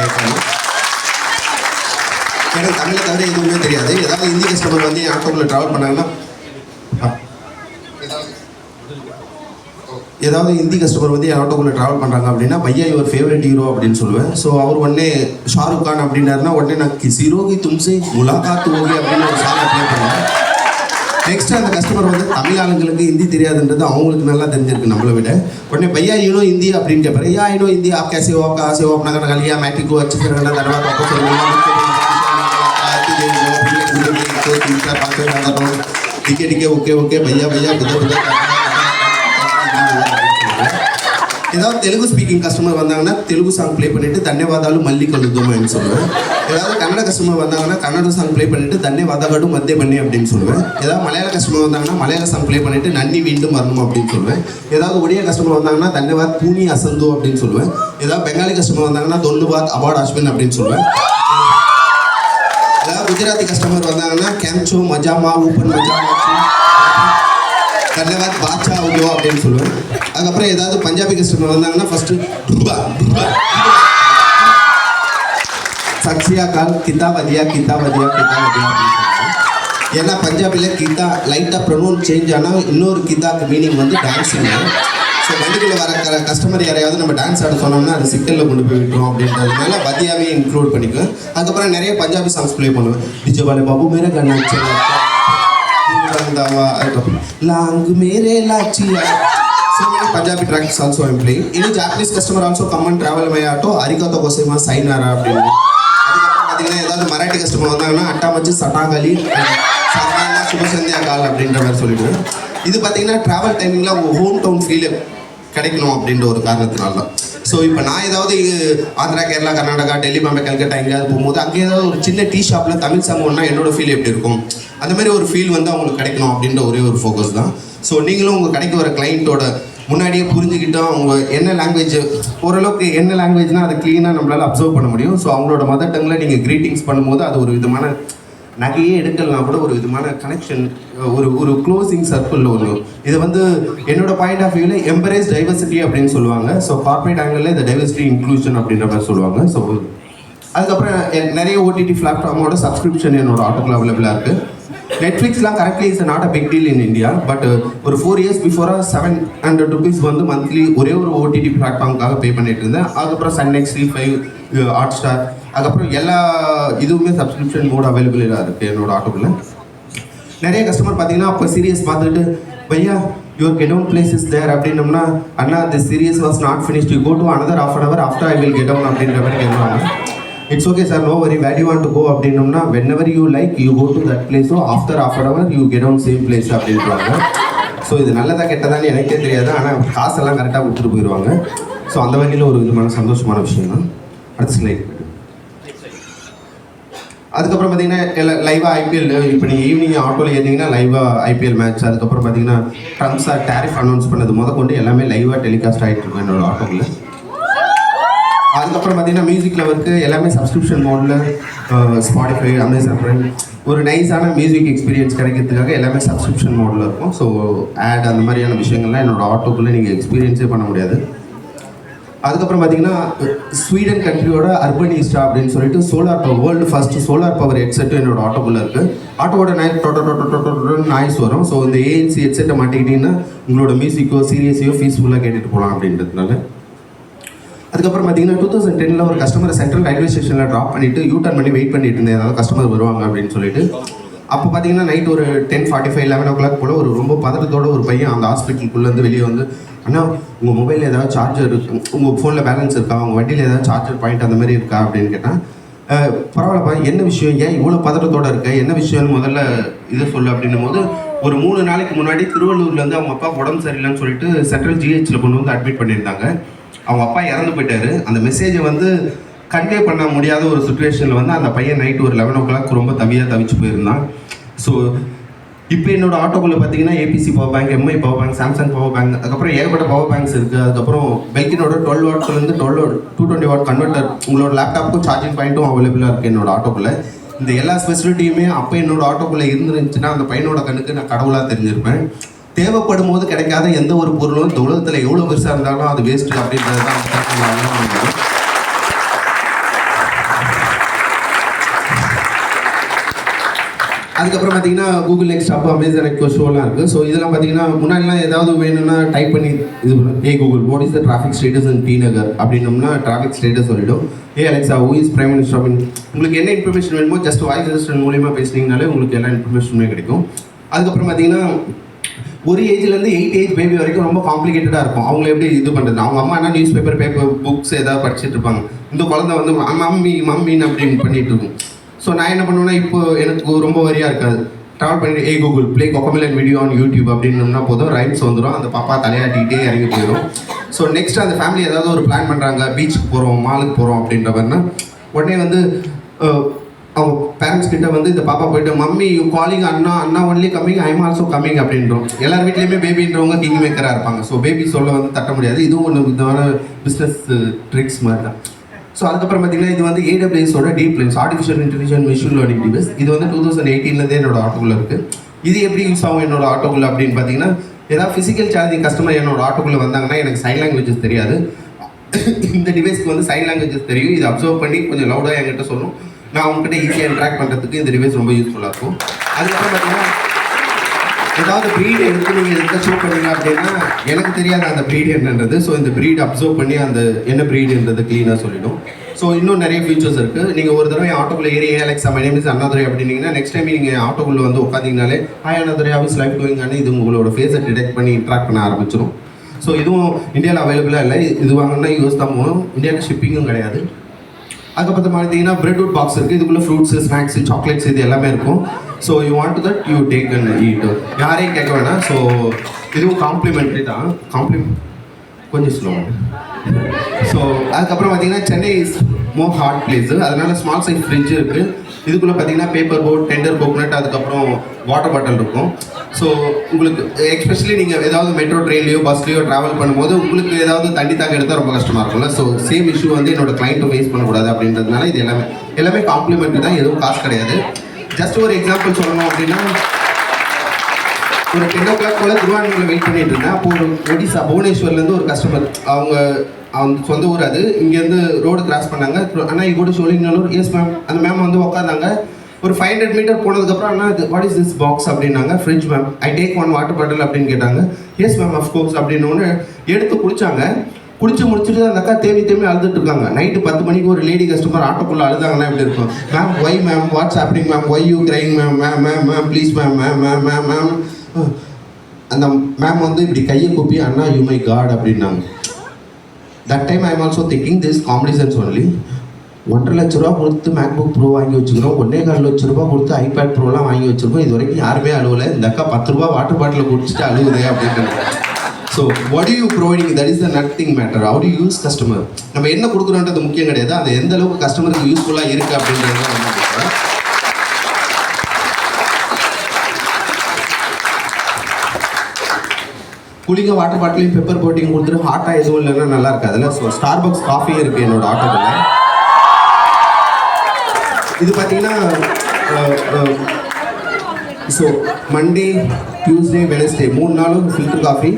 எனக்கு தமிழை தவிர எதுவுமே தெரியாது. ஏதாவது ஹிந்தி கஸ்டமர் வந்து என் ஆட்டோக்குள்ளே ட்ராவல் பண்ணாங்கன்னா ஏதாவது ஹிந்தி கஸ்டமர் வந்து என் ஆட்டோக்குள்ளே ட்ராவல் பண்ணுறாங்க அப்படின்னா பையா யுவர் ஃபேவரட் ஹீரோ அப்படின்னு சொல்லுவேன். ஸோ அவர் உடனே ஷாருக் கான் அப்படின்னாருன்னா உடனே நான் கிசிரோகி தும்சே முலாகாத் ஹோகி அப்படின்னு ஒரு சாங் ப்ளே பண்ணுவேன். நெக்ஸ்ட் அந்த கஸ்டமர் வந்து தமிழ் ஆளுங்களுக்கு ஹிந்தி தெரியாதுன்றது அவங்களுக்கு நல்லா தெரிஞ்சிருக்கு நம்மளை விட. உடனே பையா யூனோ ஹிந்தி அப்படின்னு கேட்பாரு. யா யூனோ ஹிந்தி ஆப் கேசே ஹோ ஆப் கஹாं से हो अपना गाना लिया मैट्रिक को अच्छे से करना धन्यवाद आपको सर ठीक है ओके भैया भैया बुधा बुधा ஏதாவது தெலுங்கு ஸ்பீக்கிங் கஸ்டமர் வந்தாங்கன்னா தெலுங்கு சாங் ப்ளே பண்ணிட்டு தன்யவாதாலு மல்லி கழுதுமான்னு சொல்லுவேன். ஏதாவது கன்னட கஸ்டமர் வந்தாங்கன்னா கன்னட சாங் ப்ளே பண்ணிட்டு தன்யவாதாடு மத்திய பண்ணி அப்படின்னு சொல்லுவேன். ஏதாவது மலையாள கஸ்டமர் வந்தாங்கன்னா மலையாள சாங் ப்ளே பண்ணிட்டு நன்னி மீண்டும் வரணும் அப்படின்னு சொல்லுவேன். ஏதாவது ஒடியா கஸ்டமர் வந்தாங்கன்னா தன்யவாத் பூனி அசந்து அப்படின்னு சொல்லுவேன். ஏதாவது பெங்காலி கஸ்டமர் வந்தாங்கன்னா தொல்லுபாத் அபாட் அஸ்வின் அப்படின்னு சொல்லுவேன். ஏதாவது குஜராத்தி கஸ்டமர் வந்தாங்கன்னா கேம்சோ மஜாமா ஊப்பன் மஜாமா தன்யவாத் பாட்சா உதோ அப்படின்னு சொல்லுவேன். அதுக்கப்புறம் ஏதாவது பஞ்சாபி கஸ்டமர் வந்தாங்கன்னா ஃபஸ்ட்டு சக்ஸியா கால் கிதா வதியா கிதா வதியா கிதா வதியா அப்படின்னு சொல்லுவேன். ஏன்னா பஞ்சாபியில் கிதா லைட்டாக ப்ரொனவுன் சேஞ்ச் ஆனால் இன்னொரு கிதாக்கு மீனிங் வந்து டான்ஸிங். ஸோ வண்டிக்குள்ளே வர கஸ்டமர் யாரையாவது நம்ம டான்ஸ் ஆட சொன்னோம்னா அது சிக்கலில் கொண்டு போய் விட்டுரும் அப்படின்றதுனால வதியாவே இன்க்ளூட் பண்ணிக்குவேன். அதுக்கப்புறம் நிறைய பஞ்சாபி சாங்ஸ் ப்ளே பண்ணுவேன். டிஜவாலே பாபு மேரே கண்ணா long Mere லாச்சியா. So many Punjabi tracks also I'm playing. Any Japanese customer also come and travel my auto. Arigato gozaimasu sayonara அப்படின்னு. அதுக்கப்புறம் பார்த்தீங்கன்னா ஏதாவது மராட்டி கஸ்டமர் வந்தாங்கன்னா அட்டா மச்சு சட்டாகலி சர்வானா சுபசந்தியா கால் அப்படின்ற மாதிரி சொல்லிடுவேன். இது பார்த்தீங்கன்னா ட்ராவல் டைமிங்கில் உங்கள் ஹோம் டவுன் ஃபீல் கிடைக்கணும் அப்படின்ற ஒரு காரணத்தினால தான். ஸோ இப்போ நான் ஏதாவது ஆந்திரா கேரளா கர்நாடகா டெல்லி பாம்பே கல்கட்டா எங்கேயாவது போகும்போது அங்கே ஏதாவது ஒரு சின்ன டீ ஷாப்பில் தமிழ் சாங்கோன்னா என்னோட ஃபீல் எப்படி இருக்கும் அந்த மாதிரி ஒரு ஃபீல் வந்து அவங்களுக்கு கிடைக்கணும் அப்படின்ற ஒரே ஒரு ஃபோக்கஸ் தான். ஸோ நீங்களும் உங்கள் கடைக்கு வர கிளைண்ட்டோட முன்னாடியே புரிஞ்சுக்கிட்டோம் அவங்க என்ன லாங்குவேஜ் ஓரளவுக்கு என்ன லாங்குவேஜ்னால் அதை க்ளீனாக நம்மளால் அப்சர்வ் பண்ண முடியும். ஸோ அவங்களோட மதர் டங்கில் நீங்கள் க்ரீட்டிங்ஸ் பண்ணும்போது அது ஒரு விதமான நகையே எடுக்கலாம் கூட ஒரு விதமான கனெக்ஷன் ஒரு க்ளோசிங் சர்க்கிள் வரும். இது வந்து என்னோட பாயிண்ட் ஆஃப் வியூவில் எம்பரேஸ் டைவர்சிட்டி அப்படின்னு சொல்லுவாங்க. ஸோ கார்பரேட் ஆங்கிளில் இந்த டைவர்சிட்டி இன்க்ளூஷன் அப்படின்ற மாதிரி சொல்லுவாங்க. ஸோ அதுக்கப்புறம் நிறைய ஓடிடி பிளாட்ஃபார்மோட சப்ஸ்கிரிப்ஷன் என்னோட ஆட்டோக்கில் அவைலபிளாக இருக்குது. நெட்ஃப்ளிக்ஸ்லாம் correctly is not a big deal in India. But ஒரு 4 years பிஃபோராக 700 rupees வந்து மந்த்லி ஒரே ஒரு ஓடிடி பிளாட்ஃபார்முக்காக பே பண்ணிட்டு இருந்தேன். அதுக்கப்புறம் Sun next Zee5 hot star அதுக்கப்புறம் எல்லா இதுவுமே சப்ஸ்கிரிப்ஷன் மோட் அவைலபிளாக இருக்குது என்னோட ஆட்டோக்குள்ள. நிறைய கஸ்டமர் பார்த்தீங்கன்னா அப்போ சீரியஸ் பார்த்துட்டு பையா your get down place is there அப்படின்னம்னா அண்ணா this series was not finished you go to another half an hour after I will get down அப்படின்ற மாதிரி கேட்குறாங்க. It's okay sir no worry where you want to go அப்படின்னம்னா whenever you like you go to that place so after half an hour you get down same place அப்படின்றாங்க. So இது நல்லதா கெட்டதான்னு எனக்கே தெரியாது. ஆனால் காசெல்லாம் கரெக்டாக கொடுத்துட்டு போயிடுவாங்க. ஸோ அந்த வகையில் ஒரு விதமான சந்தோஷமான விஷயம் தான். அடுத்த ஸ்லைட். அதுக்கப்புறம் பார்த்தீங்கன்னா லைவாக ஐபிஎல் இப்போ நீங்கள் ஈவினிங் ஆட்டோவில் ஏறிங்கன்னா லைவாக ஐபிஎல் மேட்ச் அதுக்கப்புறம் பார்த்தீங்கன்னா ட்ரம்ப்ஸாக டேரிஃப் அனௌன்ஸ் பண்ணது கொண்டு எல்லாமே லைவாக டெலிகாஸ்ட் ஆகிட்டு இருக்கும் என்னோட ஆட்டோவில். அதுக்கப்புறம் பார்த்தீங்கன்னா மியூசிக் லவருக்கு எல்லாமே சப்ஸ்கிரிப்ஷன் மோடில் ஸ்பாட்டிஃபை அமேசான் ப்ரைம் ஒரு நைஸான மியூசிக் எக்ஸ்பீரியன்ஸ் கிடைக்கிறதுக்காக எல்லாமே சப்ஸ்கிரிப்ஷன் மோடில் இருக்கும். ஸோ ஆட் அந்த மாதிரியான விஷயங்கள்லாம் என்னோடய ஆட்டோக்குள்ளே நீங்கள் எக்ஸ்பீரியன்ஸே பண்ண முடியாது. அதுக்கப்புறம் பார்த்தீங்கன்னா ஸ்வீடன் கண்ட்ரியோட அர்பனிஸ்டா அப்படின்னு சொல்லிட்டு solar power world first solar power headset என்னோட ஆட்டோக்குள்ளே இருக்குது. ஆட்டோவோட நாய்ஸ் வரும். ஸோ இந்த ஏஎன்சி ஹெட்செட்டை மாட்டிக்கிட்டிங்கன்னா உங்களோட மியூசிக்கோ சீரியஸையோ பீஸ்ஃபுல்லாக கேட்டுட்டு போகலாம் அப்படின்றதுனால. அதுக்கப்புறம் பார்த்தீங்கன்னா 2010 ஒரு கஸ்டமரை சென்ட்ரல் ரயில்வே ஸ்டேஷனில் ட்ராப் பண்ணிவிட்டு யூட்டர்ன் பண்ணி வெயிட் பண்ணிட்டு இருந்தேன் ஏதாவது கஸ்டமர் வருவாங்க அப்படின்னு சொல்லிட்டு. அப்போ பார்த்தீங்கன்னா நைட் ஒரு 10:45 11 o'clock போல் ஒரு ரொம்ப பதட்டத்தோட ஒரு பையன் அந்த ஹாஸ்பிட்டலுக்குள்ளேருந்து வெளியே வந்து அண்ணா உங்கள் மொபைலில் ஏதாவது சார்ஜர் இருக்கு உங்கள் ஃபோனில் பேலன்ஸ் இருக்கா உங்கள் வண்டியில் ஏதாவது சார்ஜர் பாயிண்ட் அந்த மாதிரி இருக்கா அப்படின்னு கேட்டால் பரவாயில்லப்பா என்ன விஷயம் ஏன் இவ்வளோ பதட்டத்தோடு இருக்க என்ன விஷயம்னு முதல்ல இதை சொல்லு அப்படின்னும் போது ஒரு 3 நாளைக்கு முன்னாடி திருவள்ளூர்லேருந்து அவங்க அப்பா உடம்பு சரியில்லைன்னு சொல்லிட்டு சென்ட்ரல் ஜிஹெச்சில் கொண்டு வந்து அட்மிட் பண்ணியிருந்தாங்க. அவங்க அப்பா இறந்து போயிட்டாரு. அந்த மெசேஜை வந்து கன்வே பண்ண முடியாத ஒரு சுச்சுவேஷனில் வந்து அந்த பையன் நைட்டு ஒரு 11 o'clock ரொம்ப தவிச்சு போயிருந்தான். ஸோ இப்போ என்னோட ஆட்டோக்குள்ளே பார்த்தீங்கன்னா ABC power bank Mi power bank Samsung power bank அதுக்கப்புறம் ஏகப்பட்ட பவர் பேங்க்ஸ் இருக்குது. அதுக்கப்புறம் பெல்கினோட 12 wattலேருந்து 220 watt கன்வெர்ட்டர் உங்களோட லேப்டாப்புக்கும் சார்ஜிங் பாயிண்ட்டும் அவைலபிளாக இருக்குது என்னோட ஆட்டோக்குள்ளே. இந்த எல்லா ஸ்பெசிலிட்டியுமே அப்போ என்னோட ஆட்டோக்குள்ளே இருந்துருந்துச்சுன்னா அந்த பையனோட கண்ணுக்கு நான் கடவுளாக தெரிஞ்சிருப்பேன். தேவைப்படும் போது கிடைக்காத எந்த ஒரு பொருளும் இந்த உலகத்தில் எவ்வளோ பெருசாக இருந்தாலும் அது வேஸ்ட்டு அப்படின்றது தான். அதுக்கப்புறம் பார்த்தீங்கன்னா கூகுள் நெக்ஸ்ட் அப்போ அமேசான் எக்கோ ஷோலாம் இருக்குது. ஸோ இதெல்லாம் பார்த்தீங்கன்னா முன்னாடிலாம் ஏதாவது வேணும்னா டைப் பண்ணி இது பண்ணும் Google what is the traffic status in T Nagar அப்படின்னோம்னா டிராஃபிக் ஸ்டேட்டஸ் சொல்லிடும். Alexa who is prime minister அப்படின்னு உங்களுக்கு என்ன இன்ஃபர்மேஷன் வேணுமோ ஜஸ்ட் வாய்ஸ் அசிஸ்டன்ட் மூலியமாக பேசுனீங்கனாலே உங்களுக்கு எல்லா இன்ஃபர்மேஷனுமே கிடைக்கும். அதுக்கப்புறம் பார்த்தீங்கன்னா ஒரு ஏஜ்லேருந்து 8 ஏஜ் பேபி வரைக்கும் ரொம்ப காம்ப்ளிகேட்டடாக இருக்கும். அவங்கள எப்படி இது பண்ணுறது அவங்க அம்மா என்ன நியூஸ் பேப்பர் புக்ஸ் ஏதாவது படிச்சுட்டு இருப்பாங்க. இந்த குழந்தை வந்து மம்மின்னு அப்படின்னு பண்ணிட்டு இருக்கும். ஸோ நான் என்ன பண்ணுவேன்னா இப்போ எனக்கு ரொம்ப வரியாக இருக்காது ட்ராவல் பண்ணிட்டு Google play Cocomelon video on YouTube அப்படின்னோம்னா போதும் ரைம்ஸ் வந்துடும். அந்த பாப்பா தலையாட்டிக்கிட்டே இறங்கி போயிடும். ஸோ நெக்ஸ்ட் அந்த ஃபேமிலி ஏதாவது ஒரு பிளான் பண்ணுறாங்க, பீச்சுக்கு போகிறோம், மாலுக்கு போகிறோம் அப்படின்ற மாதிரினா உடனே வந்து அவங்க பேரண்ட்ஸ் கிட்ட வந்து இந்த பாப்பா போயிட்டு மம்மி யூ காலிங் அண்ணா only coming I'm also coming அப்படின்றோம். எல்லார் வீட்லேயுமே பேபின்றவங்க கிங் மேக்கராக இருப்பாங்க. ஸோ பேபி சொல்ல வந்து தட்ட முடியாது. இதுவும் ஒன்று விதமான பிஸ்னஸ் ட்ரிக்ஸ் மாதிரி தான். ஸோ அதுக்கப்புறம் பார்த்தீங்கன்னா இது வந்து AWSோட DeepLens artificial intelligence machine learning device. இது வந்து 2018 என்னோட ஆட்டோக்குள்ளே இருக்குது. இது எப்படி யூஸ் ஆகும் என்னோட ஆட்டோக்குள்ளே அப்படின்னு பார்த்தீங்கன்னா, ஏதாவது ஃபிசிக்கல் சேலஞ்சிங் கஸ்டமர் என்னோட ஆட்டோக்குள்ளே வந்தாங்கன்னா எனக்கு சைன் லாங்குவேஜஸ் தெரியாது. இந்த டிவைஸ்க்கு வந்து சைன் லாங்குவேஜஸ் தெரியும். இது அப்சர்வ் பண்ணி கொஞ்சம் லவுடாக என்கிட்ட சொல்லும். நான் உங்ககிட்ட ஈஸியாக இன்ட்ராக்ட் பண்ணுறதுக்கு இந்த டிவைஸ் ரொம்ப யூஸ்ஃபுல்லாக இருக்கும். அதுக்கப்புறம் பார்த்தீங்கன்னா ஏதாவது ப்ரீடு எடுத்து நீங்கள் எதுக்கு ஷோ பண்ணீங்க அப்படின்னா எனக்கு தெரியாது அந்த ப்ரீடு என்னன்றது. ஸோ இந்த ப்ரீடு அப்சர்வ் பண்ணி அந்த என்ன ப்ரீடுன்றது க்ளீனாக சொல்லிடும். ஸோ இன்னும் நிறைய ஃபீச்சர்ஸ் இருக்குது. நீங்கள் ஒரு தடவை ஆட்டோக்குள்ளே ஏறி Alexa my name is Annadurai அப்படின்னீங்கன்னா நெக்ஸ்ட் டைம் நீங்கள் ஆட்டோக்குள்ளே வந்து உட்காந்திங்கனாலே ஹாய் அண்ணாதுரை ஹவ் லைஃப் கோயிங்கானு இது உங்களோட ஃபேஸை டிடெக்ட் பண்ணி இன்ட்ராக்ட் பண்ண ஆரம்பிச்சிடும். ஸோ இதுவும் இந்தியாவில் அவைலபிளாக இல்லை. இது வாங்கினா யூஸ் தான் போகணும். இந்தியாவுக்கு ஷிப்பிங்கும் கிடையாது. அதுக்கப்புறம் பார்த்தீங்கன்னா பிரெட் பாக்ஸ் இருக்குது. இதுக்குள்ளே ஃப்ரூட்ஸு, ஸ்நாக்ஸு, சாக்லேட்ஸ் இது எல்லாமே இருக்கும். So you want to that you take and eat. யாரையும் கேட்க வேணாம். ஸோ இதுவும் காம்ப்ளிமெண்ட்ரி தான். கொஞ்சம் ஸ்லோவாக. ஸோ அதுக்கப்புறம் பார்த்தீங்கன்னா Chennai is more hot place. அதனால ஸ்மால் சைஸ் ஃப்ரிட்ஜ் இருக்குது. இதுக்குள்ளே பார்த்தீங்கன்னா பேப்பர் போட், டெண்டர் கோகனட், அதுக்கப்புறம் வாட்டர் பாட்டில் இருக்கும். ஸோ உங்களுக்கு எஸ்பெஷலி நீங்கள் ஏதாவது மெட்ரோ ட்ரெயின்லையோ பஸ்லையோ ட்ராவல் பண்ணும்போது உங்களுக்கு ஏதாவது தண்ணி தாங்க எடுத்தால் ரொம்ப கஷ்டமாக இருக்கும்ல. ஸோ சேம் இஷ்யூ வந்து என்னோட கிளைண்ட்டும் ஃபேஸ் பண்ணக்கூடாது அப்படின்றதுனால இது எல்லாமே காம்ப்ளிமெண்ட்ரி தான். எதுவும் காசு கிடையாது. ஜஸ்ட் ஒரு எக்ஸாம்பிள் சொல்லணும் அப்படின்னா, ஒரு 10 o'clock போல் திருவாரூரில் வெயிட் பண்ணிட்டு இருந்தேன். அப்போ ஒரு ஒடிசா புவனேஸ்வர்லேருந்து ஒரு கஸ்டமர், அவங்க சொந்த ஊர் அது, இங்கேருந்து ரோடு கிராஸ் பண்ணாங்க. ஆனால் இங்கோட சொல்லிங்கனூர். Yes ma'am. அந்த மேம் வந்து உட்காந்தாங்க. ஒரு 500 மீட்டர் போனதுக்கப்புறம் அண்ணா வாட் இஸ் திஸ் பாக்ஸ் அப்படின்னாங்க. Fridge ma'am. I take one water bottle அப்படின்னு கேட்டாங்க. எஸ் மேம் அஃப்கோர்ஸ் அப்படின்னு ஒன்று எடுத்து குடித்தாங்க. குடிச்சு முடிச்சுட்டு அந்த அக்கா தேம்பி அழுதுட்டு இருக்காங்க. நைட்டு 10 மணிக்கு ஒரு லேடி கஸ்டமர் ஆட்டோக்குள்ளே அழுதாங்கன்னா எப்படி இருக்கும்? Ma'am why ma'am what's happening ma'am why you crying ma'am ma'am please ma'am ma'am. அந்த மேம் வந்து இப்படி கையை கூப்பி அண்ணா யூ மை காட் அப்படின்னாங்க. That time I am also thinking this comedy sense only. 1.5 லட்ச ரூபா கொடுத்து மேக்புக் ப்ரோ வாங்கி வச்சுக்கிறோம். 1.25 லட்ச ரூபா கொடுத்து ஐபேட் ப்ரோலாம் வாங்கி வச்சுருக்கோம். இது வரைக்கும் யாருமே அழுவலை. இந்த அக்கா 10 ரூபா வாட்டர் பாட்டில் குடிச்சிட்டு அழுகுதே அப்படின்ட்டு. So what you providing, that is the nothing matter. How to use customer. நம்ம என்ன கொடுக்குறோன்றது முக்கியம் கிடையாது. அது எந்த அளவுக்கு கஸ்டமருக்கு யூஸ்ஃபுல்லாக இருக்குது அப்படின்றது தான் நம்ம கேட்குறோம். குளிங்க வாட்டர் பாட்டிலையும் பெப்பர் போட்டிங் கொடுத்துட்டு ஹாட்டாக எதுவும் இல்லைன்னா நல்லா இருக்காதுல்ல. ஸோ ஸ்டார்பக்ஸ் காஃபியும் இருக்குது என்னோட ஆட்டோவில். இது பார்த்தீங்கன்னா ஸோ மண்டே, டியூஸ்டே, வெனஸ்டே 3 நாளும் ஃபில்டர் காஃபி.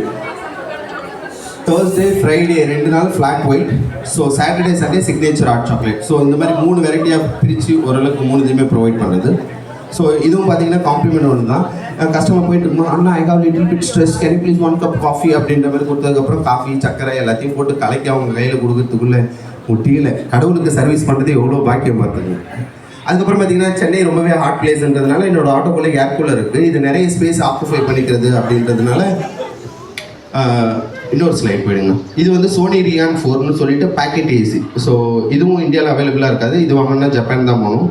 தேர்ஸ்டே, ஃப்ரைடே 2 நாள் flat white. So Saturday, Sunday signature hot chocolate. So இந்த மாதிரி 3 வெரைட்டியாக பிரித்து ஓரளவுக்கு 3 இதுவுமே ப்ரொவைட் பண்ணுறது. ஸோ இதுவும் பார்த்தீங்கன்னா காம்ப்ளிமெண்ட் ஒன்று தான். கஸ்டமர் போயிட்டு இருக்கும்போது அண்ணா I have little bit stress, can you please 1 cup coffee அப்படின்ற மாதிரி கொடுத்ததுக்கப்புறம் காஃபி, சக்கரை எல்லாத்தையும் போட்டு கலக்கி அவங்க கையில் கொடுக்கறதுக்குள்ளே முட்டியில் கடவுளுக்கு சர்வீஸ் பண்ணுறது எவ்வளோ பாக்கியம் பார்த்துங்க. அதுக்கப்புறம் பார்த்தீங்கன்னா சென்னை ரொம்பவே ஹாட் பிளேஸ்ன்றதுனால என்னோட ஆட்டோக்குள்ளே ஏர் கூலர் இருக்குது. இது நிறைய ஸ்பேஸ் ஆக்குபை பண்ணிக்கிறது அப்படின்றதுனால இன்னொரு ஸ்லைட் போயிடுங்க. இது வந்து சோனி ரியான் 4ன்னு சொல்லிட்டு பேக்கெட் ஏசி. ஸோ இதுவும் இந்தியாவில் அவைலபிளாக இருக்காது. இது வாங்கினா ஜப்பான் தான் போகணும்.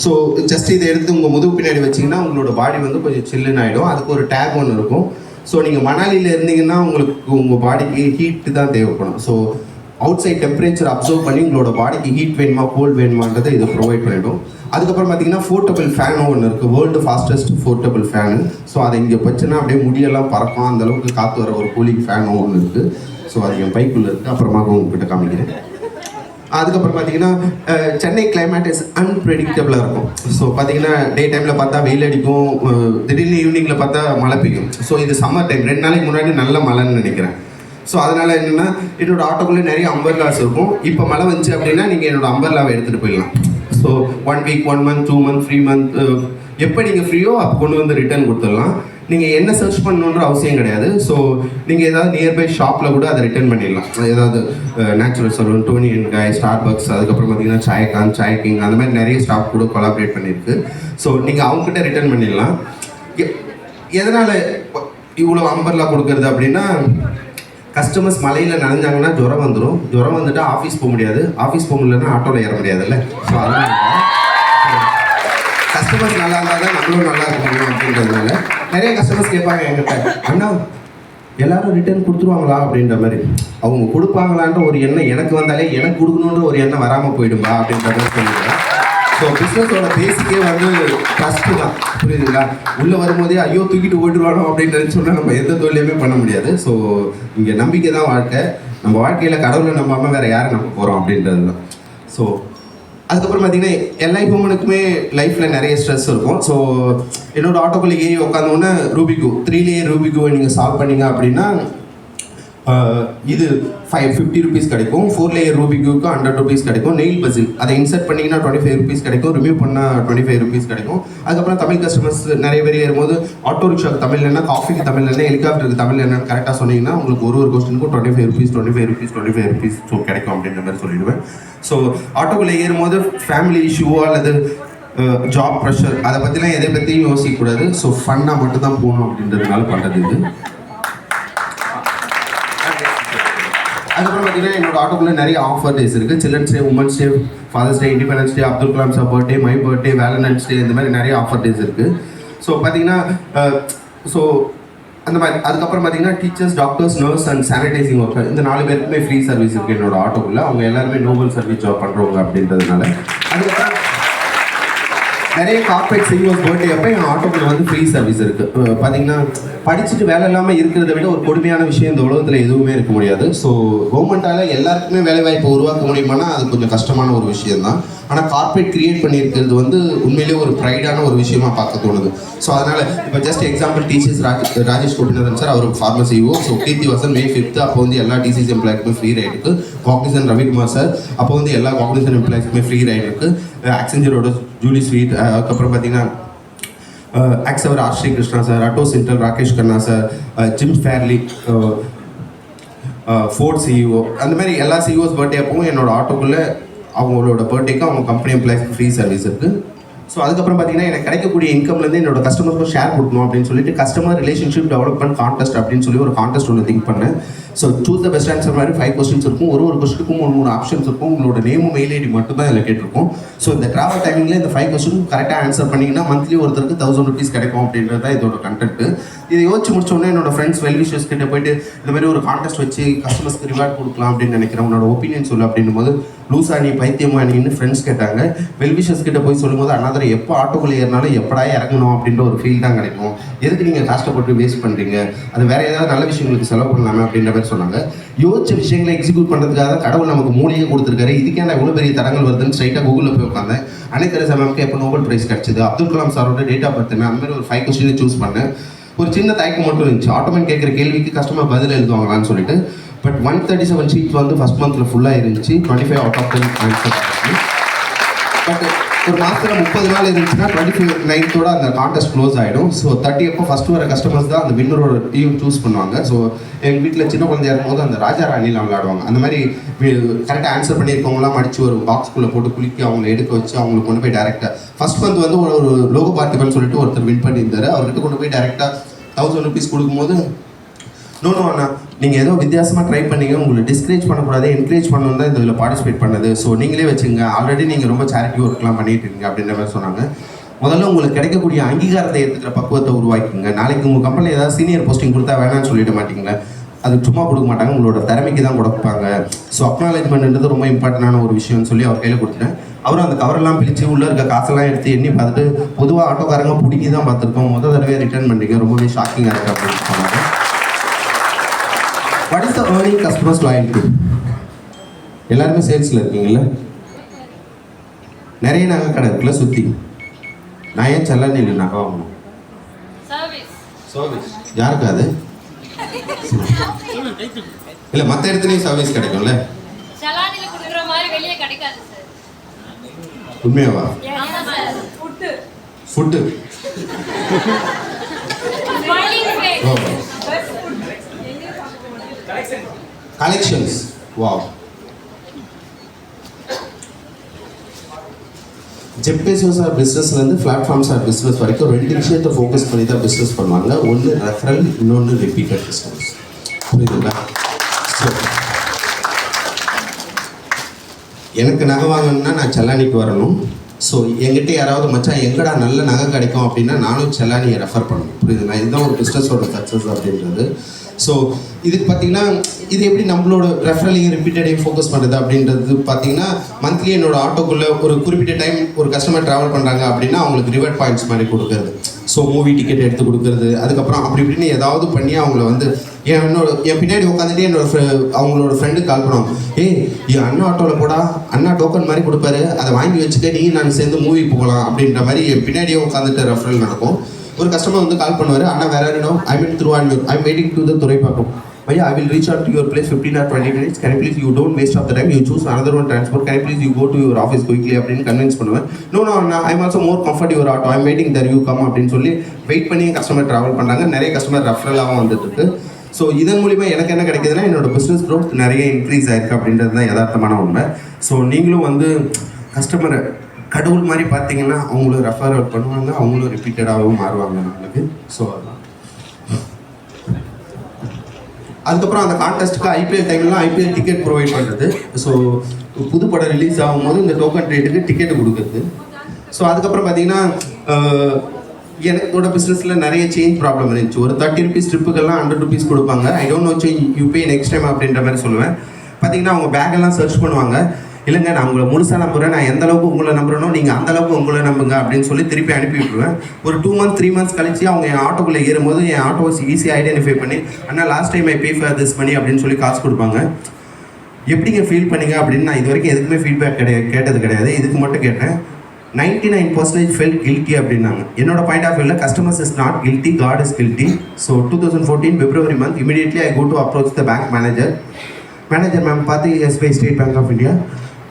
ஸோ ஜஸ்ட் இதை எடுத்து உங்கள் முதுகு பின்னாடி வச்சிங்கன்னா உங்களோட பாடி வந்து கொஞ்சம் சில்லுன்னு ஆகிடும். அதுக்கு ஒரு டேக் ஒன்று இருக்கும். ஸோ நீங்கள் மணாலியில் இருந்தீங்கன்னா உங்களுக்கு உங்கள் பாடிக்கு ஹீட்டு தான் தேவைப்படும். So outside temperature observe பண்ணி உங்களோட பாடிக்கு ஹீட் வேணுமா கோல்டு வேணுமான்றதை இது ப்ரொவைட் பண்ணிடும். அதுக்கப்புறம் பார்த்தீங்கன்னா போர்ட்டபிள் ஃபேனும் ஒன்று இருக்குது. World fastest portable fan. So அதை இங்கே வச்சுன்னா அப்படியே முடியெல்லாம் பறக்கும். அந்தளவுக்கு காற்று வர ஒரு கூலிங் ஃபேனும் ஒன்று இருக்குது. ஸோ அது என் பைக்குள்ளே இருக்குது. அப்புறமா உங்ககிட்ட காமிக்கிறேன். அதுக்கப்புறம் பார்த்தீங்கன்னா சென்னை கிளைமேட் இஸ் அன்பிரெடிக்டபிளாக இருக்கும். ஸோ பார்த்தீங்கன்னா டே டைமில் பார்த்தா வெயில் அடிக்கும், திடீர்னு ஈவினிங்கில் பார்த்தா மழை பெய்யும். ஸோ இது சம்மர் டைம். 2 நாளைக்கு முன்னாடி நல்ல மழைன்னு நினைக்கிறேன். ஸோ அதனால் என்னென்னா என்னோடய ஆட்டோக்குள்ளே நிறைய அம்பர்லாஸ் இருக்கும். இப்போ மழை வந்துச்சு அப்படின்னா நீங்கள் என்னோடய அம்பர்லாவை எடுத்துகிட்டு போயிடலாம். So 1 week, 1 month, 2 month, 3 month எப்போ நீங்கள் ஃப்ரீயோ அப்போ கொண்டு வந்து ரிட்டர்ன் கொடுத்துடலாம். நீங்கள் என்ன சர்ச் பண்ணணுன்ற அவசியம் கிடையாது. ஸோ நீங்கள் ஏதாவது நியர்பை ஷாப்பில் கூட அதை ரிட்டர்ன் பண்ணிடலாம். ஏதாவது நேச்சுரல் சலூன், டோனி அண்ட் காய், ஸ்டார்பக்ஸ், அதுக்கப்புறம் பார்த்தீங்கன்னா சாய்கான், சாய் கிங், அந்த மாதிரி நிறைய ஸ்டாப் கூட கொலாபரேட் பண்ணியிருக்கு. ஸோ நீங்கள் அவங்ககிட்ட ரிட்டர்ன் பண்ணிடலாம். எதனால் இவ்வளோ அம்பர்லா கொடுக்குறது அப்படின்னா, கஸ்டமர்ஸ் மலையில் நனைஞ்சாங்கன்னா ஜுரம் வந்துடும். ஜுரம் வந்துட்டால் ஆஃபீஸ் போக முடியாது. ஆஃபீஸ் போக முடியலன்னா ஆட்டோவில் ஏற முடியாதுல்ல. ஸோ அதனால் கஸ்டமர்ஸ் நல்லா இருந்தால் தான் நம்மளும் நல்லா இருக்க முடியும் அப்படின்றதுனால நிறைய கஸ்டமர்ஸ் கேட்பாங்க என்கிட்ட, அண்ணா எல்லாரும் ரிட்டர்ன் கொடுத்துருவாங்களா அப்படின்ற மாதிரி. அவங்க கொடுப்பாங்களான்ற ஒரு எண்ணம் எனக்கு வந்தாலே எனக்கு கொடுக்கணுன்ற ஒரு எண்ணம் வராமல் போயிடும்பா அப்படின்ற மாதிரி சொல்லிடுவேன். ஸோ பிஸ்னஸோட பேசிக்கே வந்து ட்ரஸ்ட்டு தான், புரியுதுங்களா? உள்ளே வரும்போதே ஐயோ தூக்கிட்டு போயிட்டுருவானோ அப்படின்னு சொன்னால் நம்ம எந்த தொழிலையுமே பண்ண முடியாது. ஸோ இங்கே நம்பிக்கை தான் வாழ்க்கை. நம்ம வாழ்க்கையில் கடவுளை நம்பாமல் வேறு யாரை நம்ப போகிறோம் அப்படின்றது தான். ஸோ அதுக்கப்புறம் பார்த்தீங்கன்னா எல்லா ஹியூமனுக்குமே லைஃப்பில் நிறைய ஸ்ட்ரெஸ் இருக்கும். ஸோ என்னோட ஆட்டோக்குள்ளே ஏறி உட்காந்தோன்னே ரூபிகோ 3 லேயர் ரூபிகோவை நீங்கள் சால்வ் பண்ணீங்க அப்படின்னா இது 50 rupees கிடைக்கும். 4 லேயர் ரூபிகோவுக்கு 100 rupees கிடைக்கும். நெயில் பசில் அதை இன்சர்ட் பண்ணிங்கன்னா 25 rupees கிடைக்கும். ரிமூவ் பண்ணால் 25 rupees கிடைக்கும். அதுக்கப்புறம் தமிழ் கஸ்டமர்ஸ் நிறைய பேர் ஏறும்போது ஆட்டோ ரிக்ஷாவுக்கு தமிழ் என்ன, காஃபிக்கு தமிழ் என்ன, ஹெலிகாப்டருக்கு தமிழ் என்னன்னு கரெக்டாக சொன்னீங்கன்னா உங்களுக்கு ஒரு கொஸ்டினுக்கும் 25 rupees ஸோ கிடைக்கும் அப்படின்ற மாதிரி சொல்லிடுவேன். ஸோ ஆட்டோக்குள்ளே ஏறும்போது ஃபேமிலி இஷ்யூவோ அல்லது ஜாப் ப்ரெஷர் அதை பற்றிலாம் எதை பற்றியும் யோசிக்கக்கூடாது. ஸோ ஃபன்னாக மட்டும் தான் போகணும் அப்படின்றதுனால பண்ணுறது இது. அதுக்கப்புறம் பார்த்தீங்கன்னா என்னோட ஆட்டோக்குள்ளே நிறைய ஆஃபர் டேஸ் இருக்குது. Children's day, women's day, father's day, independence day, Abdul Kalam sir birthday, my birthday, Valentine's day, இந்த மாதிரி நிறைய ஆஃபர் டேஸ் இருக்குது. ஸோ பார்த்தீங்கன்னா அந்த மாதிரி. அதுக்கப்புறம் பார்த்தீங்கன்னா teachers, doctors, nurse and sanitising worker இந்த 4 பேருக்குமே ஃப்ரீ சர்வீஸ் இருக்குது என்னோட ஆட்டோக்குள்ளே. அவங்க எல்லாருமே நோபல் சர்வீஸ் ஜாப் பண்ணுறவங்க அப்படின்றதுனால. அதுக்கப்புறம் நிறைய கார்பரேட் சிஇஓஸ் பர்த்டே அப்போ என் ஆட்டோக்குள்ள வந்து ஃப்ரீ சர்வீஸ் இருக்குது. பார்த்தீங்கன்னா படிச்சுட்டு வேலை இல்லாமல் இருக்கிறத விட ஒரு கொடுமையான விஷயம் இந்த உலகத்தில் எதுவுமே இருக்க முடியாது. ஸோ கவர்மெண்ட்டால் எல்லாருக்குமே வேலைவாய்ப்பை உருவாக்க முடியுமானா அது கொஞ்சம் கஷ்டமான ஒரு விஷயம் தான். ஆனால் கார்பரேட் கிரியேட் பண்ணியிருக்கிறது வந்து உண்மையிலேயே ஒரு ப்ரைடான ஒரு விஷயமா பார்க்க தோணுது. ஸோ அதனால் இப்போ just example teachers Rajesh Gopinathan sir, அவர் former CEO. So Keerthi Vasan May 5th அப்போ வந்து எல்லா டிசிசி எம்ப்ளாய்க்குமே ஃப்ரீ ரைடு இருக்குது. காக்னிசன் ரவிக்குமார் சார் அப்போ வந்து எல்லா காக்னிசன் எம்ப்ளாய்க்குமே ஃப்ரீ ரைடு இருக்குது. ஆக்செஞ்சரோட ஜூலி ஸ்வீட், அதுக்கப்புறம் பார்த்தீங்கன்னா ஆக்ஸவர் ஆர்ஸ்ரீ Krishna sir, Atto central Rakesh கண்ணா sir, gym fairly, fort CEO, அந்த மாதிரி எல்லா சிஇஓஸ் பர்த்டே அப்பவும் என்னோட ஆட்டோக்குள்ளே அவங்களோட பர்த்டேக்கு அவங்க கம்பெனி எம்ப்ளாய்ஸ்க்கு ஃப்ரீ சர்வீஸ் இருக்குது. ஸோ அதுக்கப்புறம் பார்த்தீங்கன்னா எனக்கு கிடைக்கக்கூடிய இன்கம்லேருந்து என்னோட கஸ்டமருக்கும் ஷேர் கொடுக்கணும் அப்படின்னு சொல்லிட்டு கஸ்டமர் ரிலேஷன்ஷிப் டெவலப்மெண்ட் கான்டெஸ்ட் அப்படின்னு சொல்லி ஒரு கான்டெஸ்ட் ஒன்று திங்க் பண்ணேன். So choose the best answer மாதிரி 5 questions இருக்கும். ஒரு கொஸ்டினுக்கும் 3 ஆப்ஷன்ஸ் இருக்கும். உங்களோட நேமும் மெயில் ஐடி மட்டும் தான் இதில் கேட்டிருக்கும். ஸோ இந்த ட்ராவல் டைமிங்கில் இந்த 5 questions கரெக்டாக ஆன்சர் பண்ணிங்கன்னா மந்த்லி ஒருத்தருக்கு 1000 rupees கிடைக்கும் அப்படின்றது தான் இதோட கண்டென்ட். இதை யோசிச்சு முடிச்சோடனே என்னோட ஃப்ரெண்ட்ஸ் வெல்விஷர்ஸ் கிட்ட போயிட்டு இந்த மாதிரி ஒரு கான்டெஸ்ட் வச்சு கஸ்டமர்ஸ்க்கு ரிவார்ட் கொடுக்கலாம் அப்படின்னு நினைக்கிறேன், உன்னோட ஒப்பீனியன் சொல்லு அப்படின்னும் போது லூசா நீ பைத்தியமா நீன்னு ஃப்ரெண்ட்ஸ் கேட்டாங்க. வெல்விஷர்ஸ் கிட்ட போய் சொல்லும்போது அண்ணாதிரை எப்போ ஆட்டோக்குள்ளே ஏறினாலும் எப்படா இறங்கணும் அப்படின்ற ஒரு ஃபீல் தான் கிடைக்கும். எதுக்கு நீங்கள் கஷ்டப்பட்டு வேஸ்ட் பண்ணுறீங்க, அது வேற ஏதாவது நல்ல விஷயங்களுக்கு செலவு பண்ணலாமே அப்படின்ற மாதிரி சொன்னாங்க. யோசிச்ச விஷயங்களை எக்ஸிக்யூட் பண்ணுறதுக்காக தான் கடவுள் நமக்கு மூலிகை கொடுத்துருக்காரு. இதுக்கே நான் இவ்வளோ பெரிய தடங்கள் வருதுன்னு ஸ்ட்ரைட்டாக கூகுளில் போய் உட்காந்தேன். அனைத்து மேம்க்கு எப்போ நோபல் பிரைஸ் கிடச்சிது, அப்துல் கலாம் சாரோட டேட் ஆஃப் பர்த் அந்த மாதிரி ஒரு 5 questions சூஸ் பண்ணேன். ஒரு சின்ன தயக்கம் மட்டும் இருந்துச்சு, ஆட்டோமேட் கேட்குற கேள்விக்கு கஸ்டமர் பதில் எழுதுவாங்களான்னு சொல்லிட்டு. பட் 137 sheets வந்து ஃபஸ்ட் மந்த்தில் ஃபுல்லாக இருந்துச்சு. 25 out of 10 ஆன்சர். பட் ஒரு மாதத்தில் 30 நாள் இருந்துச்சுன்னா 25th அந்த கான்டெஸ்ட் க்ளோஸ் ஆகிடும். ஸோ 30 அப்போ ஃபஸ்ட்டு வர கஸ்டமர்ஸ் தான் அந்த வின்னரோட டீம் சூஸ் பண்ணுவாங்க. ஸோ எங்கள் வீட்டில் சின்ன குழந்தையா இருக்கும்போது அந்த ராஜா ராணிலாம் விளையாடுவாங்க. அந்த மாதிரி கரெக்டாக ஆன்சர் பண்ணியிருக்கவங்களாம் அடித்து ஒரு பாக்ஸ்குள்ளே போட்டு குளிக்க அவங்களை எடுக்க வச்சு அவங்களுக்கு கொண்டு போய் டேரெக்டாக ஃபஸ்ட் மந்த் வந்து ஒரு லோகோ பார்த்திபன் சொல்லிட்டு ஒருத்தர் வின் பண்ணியிருந்தாரு. அவர்கிட்ட கொண்டு போய் டேரெக்டாக 1000 rupees கொடுக்கும்போது நோ அண்ணா நீங்கள் ஏதோ வித்தியாசமாக ட்ரை பண்ணீங்க, உங்களை டிஸ்கரேஜ் பண்ணக்கூடாது, என்கரேஜ் பண்ணணும் தான் இதில் பார்ட்டிசிபேட் பண்ணது. ஸோ நீங்களே வச்சுங்க, ஆல்ரெடி நீங்கள் ரொம்ப சேரிட்டி ஒர்க்லாம் பண்ணிட்டு இருக்கீங்க அப்படின்ற மாதிரி சொன்னாங்க. முதல்ல உங்களுக்கு கிடைக்கக்கூடிய அங்கீகாரத்தை ஏற்றுக்கிற பக்குவத்தை உருவாக்கிங்க. நாளைக்கு உங்கள் கம்பெனியில் ஏதாவது சீனியர் போஸ்டிங் கொடுத்தா வேணான்னு சொல்லிட மாட்டீங்களா, அது சும்மா கொடுக்க மாட்டாங்க, உங்களோட திறமைக்கு தான் கொடுப்பாங்க. ஸோ அக்னாலேஜ்மெண்ட்ன்றது ரொம்ப இம்பார்ட்டண்டான ஒரு விஷயம்னு சொல்லி அவர் கையில் கொடுத்துட்டேன். அவரும் அந்த கவரெல்லாம் பிரித்து உள்ளே இருக்க காசெல்லாம் எடுத்து எண்ணி பார்த்துட்டு பொதுவாக ஆட்டோக்காரங்க பிடிக்கி தான் பார்த்துருக்கோம், முதல் தடவை ரிட்டர்ன் பண்ணுறீங்க, ரொம்பவே ஷாக்கிங்காக இருக்குது அப்படின்னு சொன்னாங்க. What is the earning customers loyalty? எல்லாருமே சேல்ஸில் இருக்கீங்கள, நிறைய நகை கடை இருக்குல்ல சுற்றி, நான் ஏன் செல்லன்னு நகை வாங்கணும்? சர்வீஸ் யாருக்கு அது இல்லை, மற்ற இடத்துலையும் சர்வீஸ் கிடைக்கும்ல, உண்மையாவா? Food collections, wow. Jeff Bezos our பிஸ்னஸ்லேருந்து பிளாட்ஃபார்ம்ஸ் ஆர் பிஸ்னஸ் வரைக்கும் 2 விஷயத்தை ஃபோக்கஸ் பண்ணி தான் பிஸ்னஸ் பண்ணுவாங்க. ஒன்று ரெஃபரல், இன்னொன்று ரிப்பீட்டட் பிஸ்னஸ். புரியுதுங்களா? ஸோ எனக்கு நகை வாங்கணும்னா நான் செல்லானிக்கு வரணும், ஸோ எங்கிட்ட யாராவது மச்சான் எங்கடா நல்ல நகை கிடைக்கும் அப்படின்னா நானும் செல்லானியை ரெஃபர் பண்ணணும். புரியுதுங்களா? இதுதான் ஒரு பிஸ்னஸோட சக்ஸஸ் அப்படின்றது. ஸோ இதுக்கு பார்த்தீங்கன்னா இது எப்படி நம்மளோட ரெஃபரலையும் ரிப்பீட்டடையும் ஃபோக்கஸ் பண்ணுறது அப்படின்றது பார்த்தீங்கன்னா மந்த்லி என்னோட ஆட்டோக்குள்ளே ஒரு குறிப்பிட்ட டைம் ஒரு கஸ்டமர் ட்ராவல் பண்ணுறாங்க அப்படின்னா அவங்களுக்கு ரிவார்ட் பாயிண்ட்ஸ் மாதிரி கொடுக்குறது. ஸோ மூவி டிக்கெட் எடுத்து கொடுக்குறது, அதுக்கப்புறம் அப்படி இப்படின்னு ஏதாவது பண்ணி அவங்கள வந்து என் பின்னாடி உட்காந்துட்டு அவங்களோட ஃப்ரெண்டுக்கு கால் பண்ணுவாங்க, என் அண்ணா ஆட்டோவில் போடா, அண்ணா டோக்கன் மாதிரி கொடுப்பாரு, அதை வாங்கி வச்சுக்க, நீ நான் சேர்ந்து மூவி போகலாம் அப்படின்ற மாதிரி என் பின்னாடியே உட்காந்துட்டு ரெஃபரல் நடக்கும். ஒரு கஸ்டமர் வந்து கால் பண்ணுவார், அண்ணா வேற யாரும் I mean Thiruvanmiyur, I waiting to the Thoraipakkam, ஐயா I will reach out to your place 15 or 20 minutes, can you please you don't waste of the time, you choose another one transport, can you please you go to your office quickly அப்படின்னு convince பண்ணுவேன். No அண்ணா I am also more comfort your auto, I am waiting there you come அப்படின்னு சொல்லி wait பண்ணி customer travel பண்ணுறாங்க. நிறைய customer ரெஃபரலாகவும் வந்துட்டு இருக்கு. ஸோ இதன் மூலிமா எனக்கு என்ன கிடைக்குதுன்னா என்னோட பிஸ்னஸ் க்ரோத் நிறைய இன்க்ரீஸ் ஆயிருக்கு அப்படின்றது தான் யதார்த்தமான உண்மை. ஸோ நீங்களும் வந்து கஸ்டமரை கடவுள் மாதிரி பார்த்தீங்கன்னா அவங்களும் ரெஃபர் பண்ணுவாங்க, அவங்களும் ரிப்பீட்டடாகவும் மாறுவாங்க நம்மளுக்கு. ஸோ அதுக்கப்புறம் அந்த கான்டெஸ்ட்டுக்கு ஐபிஎல் டைம்லாம் ஐபிஎல் டிக்கெட் ப்ரொவைட் பண்ணுறது. ஸோ புது படம் ரிலீஸ் ஆகும்போது இந்த டோக்கன் ரேட்டுக்கு டிக்கெட்டு கொடுக்குறது. ஸோ அதுக்கப்புறம் பார்த்தீங்கன்னா எனக்கோட பிஸ்னஸில் நிறைய சேஞ்ச் ப்ராப்ளம் இருந்துச்சு. ஒரு 30 rupees ட்ரிப்புக்கெல்லாம் 100 rupees கொடுப்பாங்க. ஐ don't know change you pay next time அப்படின்ற மாதிரி சொல்லுவேன். பார்த்தீங்கன்னா அவங்க பேக்கெல்லாம் சர்ச் பண்ணுவாங்க, இல்லைங்க நான் உங்களை முழுசாக நம்புகிறேன், நான் எந்த அளவுக்கு உங்களை நம்புறேனோ நீங்கள் அந்த அளவுக்கு உங்களை நம்புங்க அப்படின்னு சொல்லி திருப்பி அனுப்பி விட்டுருவேன். ஒரு 2 months 3 months கழிச்சு அவங்க என் ஆட்டோக்குள்ளே ஏறும்போது என் ஆட்டோவை ஈஸியாக ஐடென்டிஃபை பண்ணி அண்ணா last time I pay for this money அப்படின்னு சொல்லி காசு கொடுப்பாங்க. எப்படிங்க ஃபீல் பண்ணீங்க அப்படின்னு நான் இது வரைக்கும் எதுக்குமே ஃபீட்பேக் கேட்டது கிடையாது. இதுக்கு மட்டும் கேட்டேன். 99% felt guilty அப்படின்னாங்க. என்னோட பாயிண்ட் ஆஃப் வியூவில் customers is not guilty, God is guilty. So 2014 February month immediately I go to approach the bank manager. Manager ma'am பார்த்து SBI State Bank of India,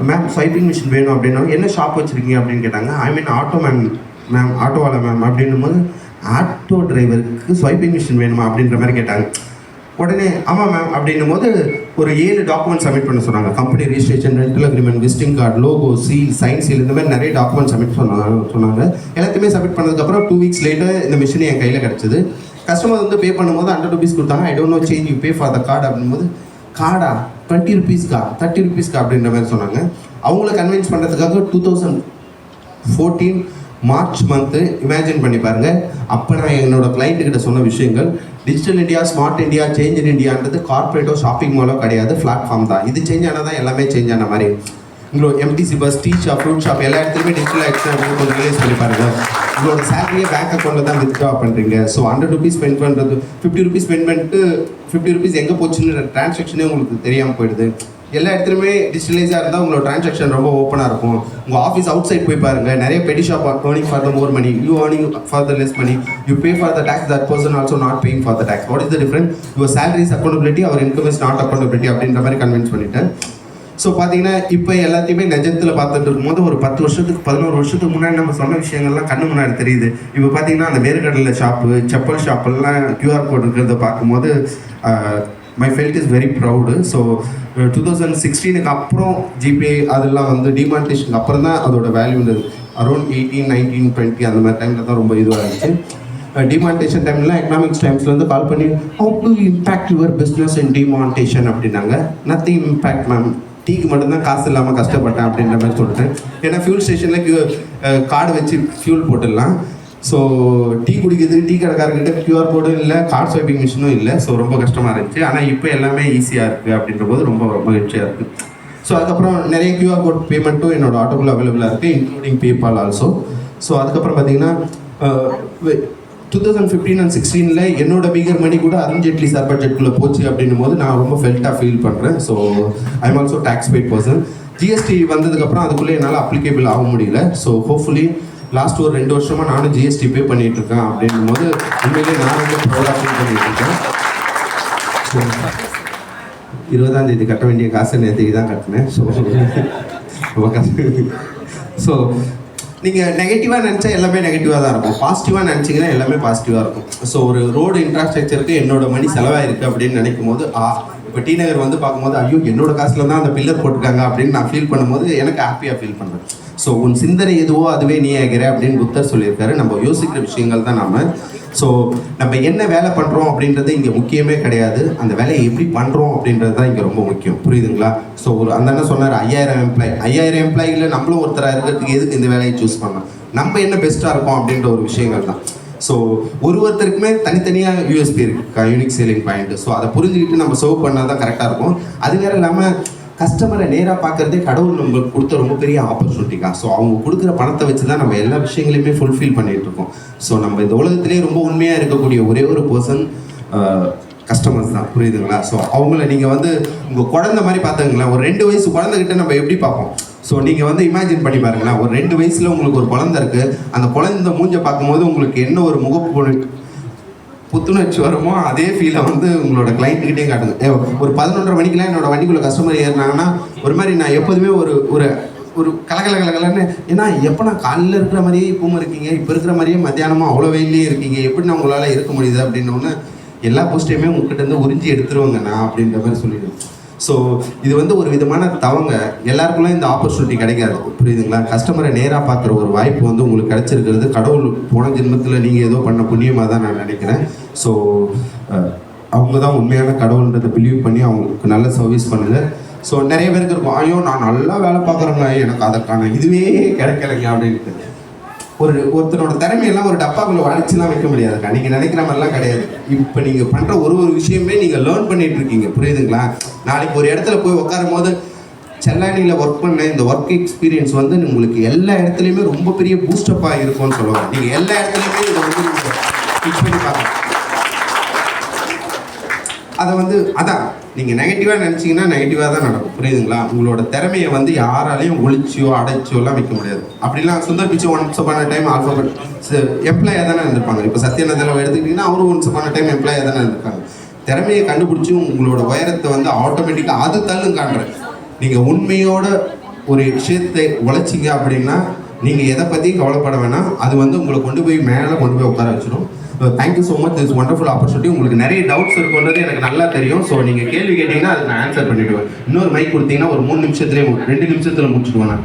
ma'am swiping machine வேணும் அப்படின்னா என்ன shop வச்சுருக்கீங்க அப்படின்னு கேட்டாங்க. I mean auto ma'am ஆட்டோவால ma'am அப்படின்னும் போது ஆட்டோ டிரைவருக்கு ஸ்வைப்பிங் மிஷின் வேணுமா அப்படின்ற மாதிரி கேட்டாங்க. உடனே ஆமாம் மேம் அப்படின்னும் போது ஒரு 7 டாக்குமெண்ட் சப்மிட் பண்ண சொன்னாங்க. Company registration, rental agreement, visiting card, logo, seal, sign seal, இந்த மாதிரி நிறைய டாக்குமெண்ட் சப்மிட் சொன்னாங்க. எல்லாத்தையுமே சப்மிட் பண்ணதுக்கப்புறம் 2 weeks லேட்டர் இந்த மிஷின் என் கையில் கிடச்சிது. கஸ்டமர் வந்து பே பண்ணும்போது 100 rupees கொடுத்தாங்க. I don't know change you pay for the card அப்படின்போது கார்டா 20 rupees 30 rupees அப்படின்ற மாதிரி சொன்னாங்க. அவங்கள கன்வின்ஸ் பண்ணுறதுக்காக 2014 மார்ச் மந்த்து இமேஜின் பண்ணி பாருங்கள். அப்போ நான் என்னோட கிளைண்ட்டுக்கிட்ட சொன்ன விஷயங்கள், digital India, smart India, change in இந்தியான்றது கார்பரேட்டோ ஷாப்பிங் மாலோ கிடையாது, பிளாட்ஃபார்ம் தான். இது சேஞ்ச் ஆனால் தான் எல்லாமே சேஞ்ச் ஆன மாதிரி. உங்களோட MTC bus, tea shop, fruit shop எல்லா இடத்துலையுமே டிஜிட்டல் ஆக்ஷன் அப்படின்னு கொஞ்சம் ரிலீஸ் பண்ணி பாருங்கள். உங்களோட சேலரியை பேங்க் அக்கௌண்ட்டில் தான் வித்ட்ரா பண்ணுறீங்க. ஸோ 100 rupees ஸ்பெண்ட் பண்ணுறது 50 rupees ஸ்பெண்ட் பண்ணிட்டு 50 rupees எங்கே போச்சுன்னு டிரான்சாக்ஷனே உங்களுக்கு தெரியாமல் போயிடுது. எல்லா இடத்துலையுமே டிஜிட்டலைஸாக இருந்தால் உங்களோட டிரான்சாக்ஷன் ரொம்ப ஓப்பனாக இருக்கும். உங்கள் ஆஃபீஸ் அவுட் சைட் போய் பாருங்கள், நிறைய petty shop earning for the more money, you earning for the less money, you pay for the tax, that person also not paying for the tax. What is the difference? Your salary is accountability, our income is not accountability அப்படின்ற மாதிரி convince பண்ணிட்டேன். So பார்த்தீங்கன்னா இப்போ எல்லாத்தையுமே நிஜத்தில் பார்த்துட்டு இருக்கும்போது ஒரு 10 வருஷத்துக்கு 11 வருஷத்துக்கு முன்னாடி நம்ம சொன்ன விஷயங்கள்லாம் கண்ணு முன்னாடி தெரியுது. இப்போ பார்த்தீங்கன்னா அந்த வேறுகடலை ஷாப்பு, செப்பல் ஷாப்பெல்லாம் QR கோட் இருக்கிறத பார்க்கும்போது my felt is very proud. So 2016 அப்புறம் ஜிபே அதெல்லாம் வந்து டிமானிட்டேஷனுக்கு அப்புறம் தான் அதோட வேல்யூ இருந்தது. அரௌண்ட் 18, 19, 20 அந்த மாதிரி டைமில் தான் ரொம்ப இதுவாக இருந்துச்சு. டிமானிட்டேஷன் டைம்லாம் எக்கனாமிக்ஸ் டைம்ஸ்லேருந்து கால் பண்ணி how to impact your business in demonetisation அப்படின்னாங்க. நத்திங் இம்பேக்ட் மேம், டீக்கு மட்டும்தான் காசு இல்லாமல் கஷ்டப்பட்டேன் அப்படின்ற மாதிரி சொல்லிட்டேன். ஏன்னா ஃபியூல் ஸ்டேஷனில் கார்டு வச்சு ஃபியூல் போட்டுடலாம். ஸோ டீ குடிக்கிறதுக்கு டீ கடைக்காரர்கிட்ட QR கோடும் இல்லை, கார்டு ஸ்வைப்பிங் மிஷினும் இல்லை. ஸோ ரொம்ப கஷ்டமாக இருந்துச்சு. ஆனால் இப்போ எல்லாமே ஈஸியாக இருக்குது அப்படின்ற போது ரொம்ப மகிழ்ச்சியாக இருக்குது. ஸோ அதுக்கப்புறம் நிறைய QR கோட் பேமெண்ட்டும் என்னோட ஆட்டோக்குள்ள அவைலபிளாக இருக்குது, இன்க்ளூடிங் பேபால் ஆல்சோ. ஸோ அதுக்கப்புறம் பார்த்தீங்கன்னா 2015 and 16 என்னோட பிகர் மணி கூட அருண்ஜேட்லி சார் பட்ஜெட்டுக்குள்ளே போச்சு அப்படின்னும் போது நான் ரொம்ப ஃபெல்ட்டாக ஃபீல் பண்ணுறேன். So I am also tax paid person. GST வந்ததுக்கப்புறம் அதுக்குள்ளே என்னால் அப்ளிகேபிள் ஆக முடியல. ஸோ ஹோப்ஃபுல்லி லாஸ்ட் ஒரு 2 வருஷமாக நானும் ஜிஎஸ்டி பே பண்ணிகிட்டு இருக்கேன் அப்படின்னும் போது உண்மையிலே நான் வந்து ப்ரௌடாக ஃபீல் பண்ணிகிட்டு இருக்கேன். ஸோ 20ஆம் தேதி கட்ட வேண்டிய காசை நேற்றுக்கு தான் கட்டினேன். ஸோ ரொம்ப கஷ்டம். ஸோ நீங்கள் நெகட்டிவாக நினச்சா எல்லாமே நெகட்டிவாக தான் இருக்கும், பாசிட்டிவாக நினச்சிங்கன்னா எல்லாமே பாசிட்டிவாக இருக்கும். ஸோ ஒரு ரோடு இன்ஃப்ராஸ்ட்ரக்சருக்கு என்னோட மணி செலவாயிருக்கு அப்படின்னு நினைக்கும் போது இப்போ டி நகர் வந்து பார்க்கும்போது ஐயோ என்னோட காசுல தான் அந்த பில்லர் போட்டிருக்காங்க அப்படின்னு நான் ஃபீல் பண்ணும்போது எனக்கு ஹாப்பியாக ஃபீல் பண்ணுறேன். ஸோ உன் சிந்தனை எதுவோ அதுவே நீ ஆகிற அப்படின்னு புத்தர் சொல்லியிருக்காரு. நம்ம யோசிக்கிற விஷயங்கள் தான் நம்ம. ஸோ நம்ம என்ன வேலை பண்ணுறோம் அப்படின்றது இங்கே முக்கியமே கிடையாது, அந்த வேலையை எப்படி பண்ணுறோம் அப்படின்றது தான் இங்கே ரொம்ப முக்கியம். புரியுதுங்களா? ஸோ ஒரு அந்த அண்ணன் சொன்னார் 5000 எம்ப்ளாயிகளில் நம்மளும் ஒருத்தராக இருக்கிறதுக்கு எதுக்கு இந்த வேலையை சூஸ் பண்ணலாம், நம்ம என்ன பெஸ்ட்டாக இருக்கோம் அப்படின்ற ஒரு விஷயங்கள் தான். ஸோ ஒருத்தருக்குமே தனித்தனியாக யூஎஸ்பி இருக்கு, யூனிக் சேலிங் பாயிண்ட். ஸோ அதை புரிஞ்சுக்கிட்டு நம்ம சர்வ் பண்ணால் தான் கரெக்டாக இருக்கும். அது வேறு இல்லாமல் கஸ்டமரை நேராக பார்க்குறதே கடவுள் நம்மளுக்கு கொடுத்த ரொம்ப பெரிய ஆப்பர்ச்சுனிட்டிக்கா. ஸோ அவங்க கொடுக்குற பணத்தை வச்சு தான் நம்ம எல்லா விஷயங்களையுமே ஃபுல்ஃபில் பண்ணிகிட்டு இருக்கோம். ஸோ நம்ம இந்த உலகத்திலே ரொம்ப உண்மையாக இருக்கக்கூடிய ஒரே ஒரு பர்சன் கஸ்டமர்ஸ் தான். புரியுதுங்களா? ஸோ அவங்கள நீங்கள் வந்து உங்கள் குழந்தை மாதிரி பார்த்துங்களேன். ஒரு 2 வயசு குழந்தைகிட்ட நம்ம எப்படி பார்ப்போம்? ஸோ நீங்கள் வந்து இமேஜின் பண்ணி பாருங்களேன், ஒரு 2 வயசில் உங்களுக்கு ஒரு குழந்தை இருக்குது, அந்த குழந்தை மூஞ்சை பார்க்கும்போது உங்களுக்கு என்ன ஒரு புத்துணர்ச்சி வருமோ அதே ஃபீலை வந்து உங்களோட கிளைண்ட்டுக்கிட்டே காட்டுங்க. ஒரு 11:30 மணிக்கெலாம் என்னோட வண்டிக்குள்ளே கஸ்டமர் ஏறினாங்கன்னா ஒரு மாதிரி நான் எப்போதுமே ஒரு ஒரு ஒரு கலகலன்னு, ஏன்னா எப்போ நான் காலையில் இருக்கிற மாதிரியே இப்பவும் இருக்கீங்க, இப்போ இருக்கிற மாதிரியே மத்தியானமும் அவ்வளோ வெயிலே இருக்கீங்க, எப்படி நான் உங்களால் இருக்க முடியுது அப்படின்னோடனே எல்லா போஸ்ட்டையுமே உங்ககிட்ட இருந்து உறிஞ்சி எடுத்துருவாங்க நான் அப்படின்ற மாதிரி சொல்லிடுவேன். ஸோ இது வந்து ஒரு விதமான தவங்க, எல்லாருக்குள்ளே இந்த ஆப்பர்ச்சுனிட்டி கிடைக்காது. புரியுதுங்களா? கஸ்டமரை நேராக பார்க்குற ஒரு வாய்ப்பு வந்து உங்களுக்கு கிடைச்சிருக்கிறது கடவுள் போன ஜென்மத்தில் நீங்கள் ஏதோ பண்ண புண்ணியமாக தான் நான் நினைக்கிறேன். ஸோ அவங்க தான் உண்மையான கடவுள்ன்றதை பிலீவ் பண்ணி அவங்களுக்கு நல்ல சர்வீஸ் பண்ணுங்கள். ஸோ நிறைய பேருக்கு இருக்கும், ஐயோ நான் நல்லா வேலை பார்க்குறேங்க, எனக்கு அதற்கான இதுவே கிடைக்கலைங்க அப்படின்ட்டு. ஒருத்தரோட திறமையெல்லாம் ஒரு டப்பாக்குள்ள வளைச்சுலாம் வைக்க முடியாதுக்கா. நீங்கள் நினைக்கிற மாதிரிலாம் கிடையாது. இப்போ நீங்கள் பண்ணுற ஒரு விஷயமே நீங்கள் லேர்ன் பண்ணிட்டு இருக்கீங்க. புரியுதுங்களா? நாளைக்கு ஒரு இடத்துல போய் உட்காரும் போது செல்லானியில் ஒர்க் பண்ண இந்த ஒர்க் எக்ஸ்பீரியன்ஸ் வந்து உங்களுக்கு எல்லா இடத்துலையுமே ரொம்ப பெரிய பூஸ்டப்பாக இருக்கும்னு சொல்லுவாங்க. நீங்கள் எல்லா இடத்துலையுமே இதை வந்து நீங்கள் ஃபிக்ஸ் பண்ணி பார்க்கலாம். அதை வந்து அதான் நீங்கள் நெகட்டிவாக நினச்சிங்கன்னா நெகட்டிவாக தான் நடக்கும். புரியுதுங்களா? உங்களோட திறமையை வந்து யாராலையும் ஒழிச்சியோ அடைச்சியோலாம் வைக்க முடியாது. அப்படிலாம் Sundar Pichai once அப்பான time alphabet எம்ப்ளாயாக தானே இருந்திருப்பாங்க. இப்போ சத்யநாதெல்லாம் எடுத்துக்கிட்டிங்கன்னா அவரும் ஒன்ஸ் அப்பான டைம் எம்ப்ளாயாக தானே இருந்திருக்காங்க. திறமையை கண்டுபிடிச்சி உங்களோட உயரத்தை வந்து ஆட்டோமேட்டிக்காக அது தள்ளும் காண்றேன். நீங்கள் உண்மையோட ஒரு விஷயத்தை உழைச்சிங்க அப்படின்னா நீங்கள் எதை பற்றியும் கவலைப்பட வேணாம், அது வந்து உங்களை கொண்டு போய் மேலே கொண்டு போய் உட்கார வச்சிடும். Thank you so much, this wonderful opportunity. உங்களுக்கு நிறைய டவுட்ஸ் இருக்குன்றது எனக்கு நல்லா தெரியும். ஸோ நீங்கள் கேள்வி கேட்டிங்கன்னா அதுக்கு நான் ஆன்சர் பண்ணிவிடுவேன். இன்னொரு மைக் கொடுத்தீங்கன்னா ஒரு 3 நிமிஷத்துலேயே 2 நிமிஷத்தில் முடிச்சுடுவேன் நான்.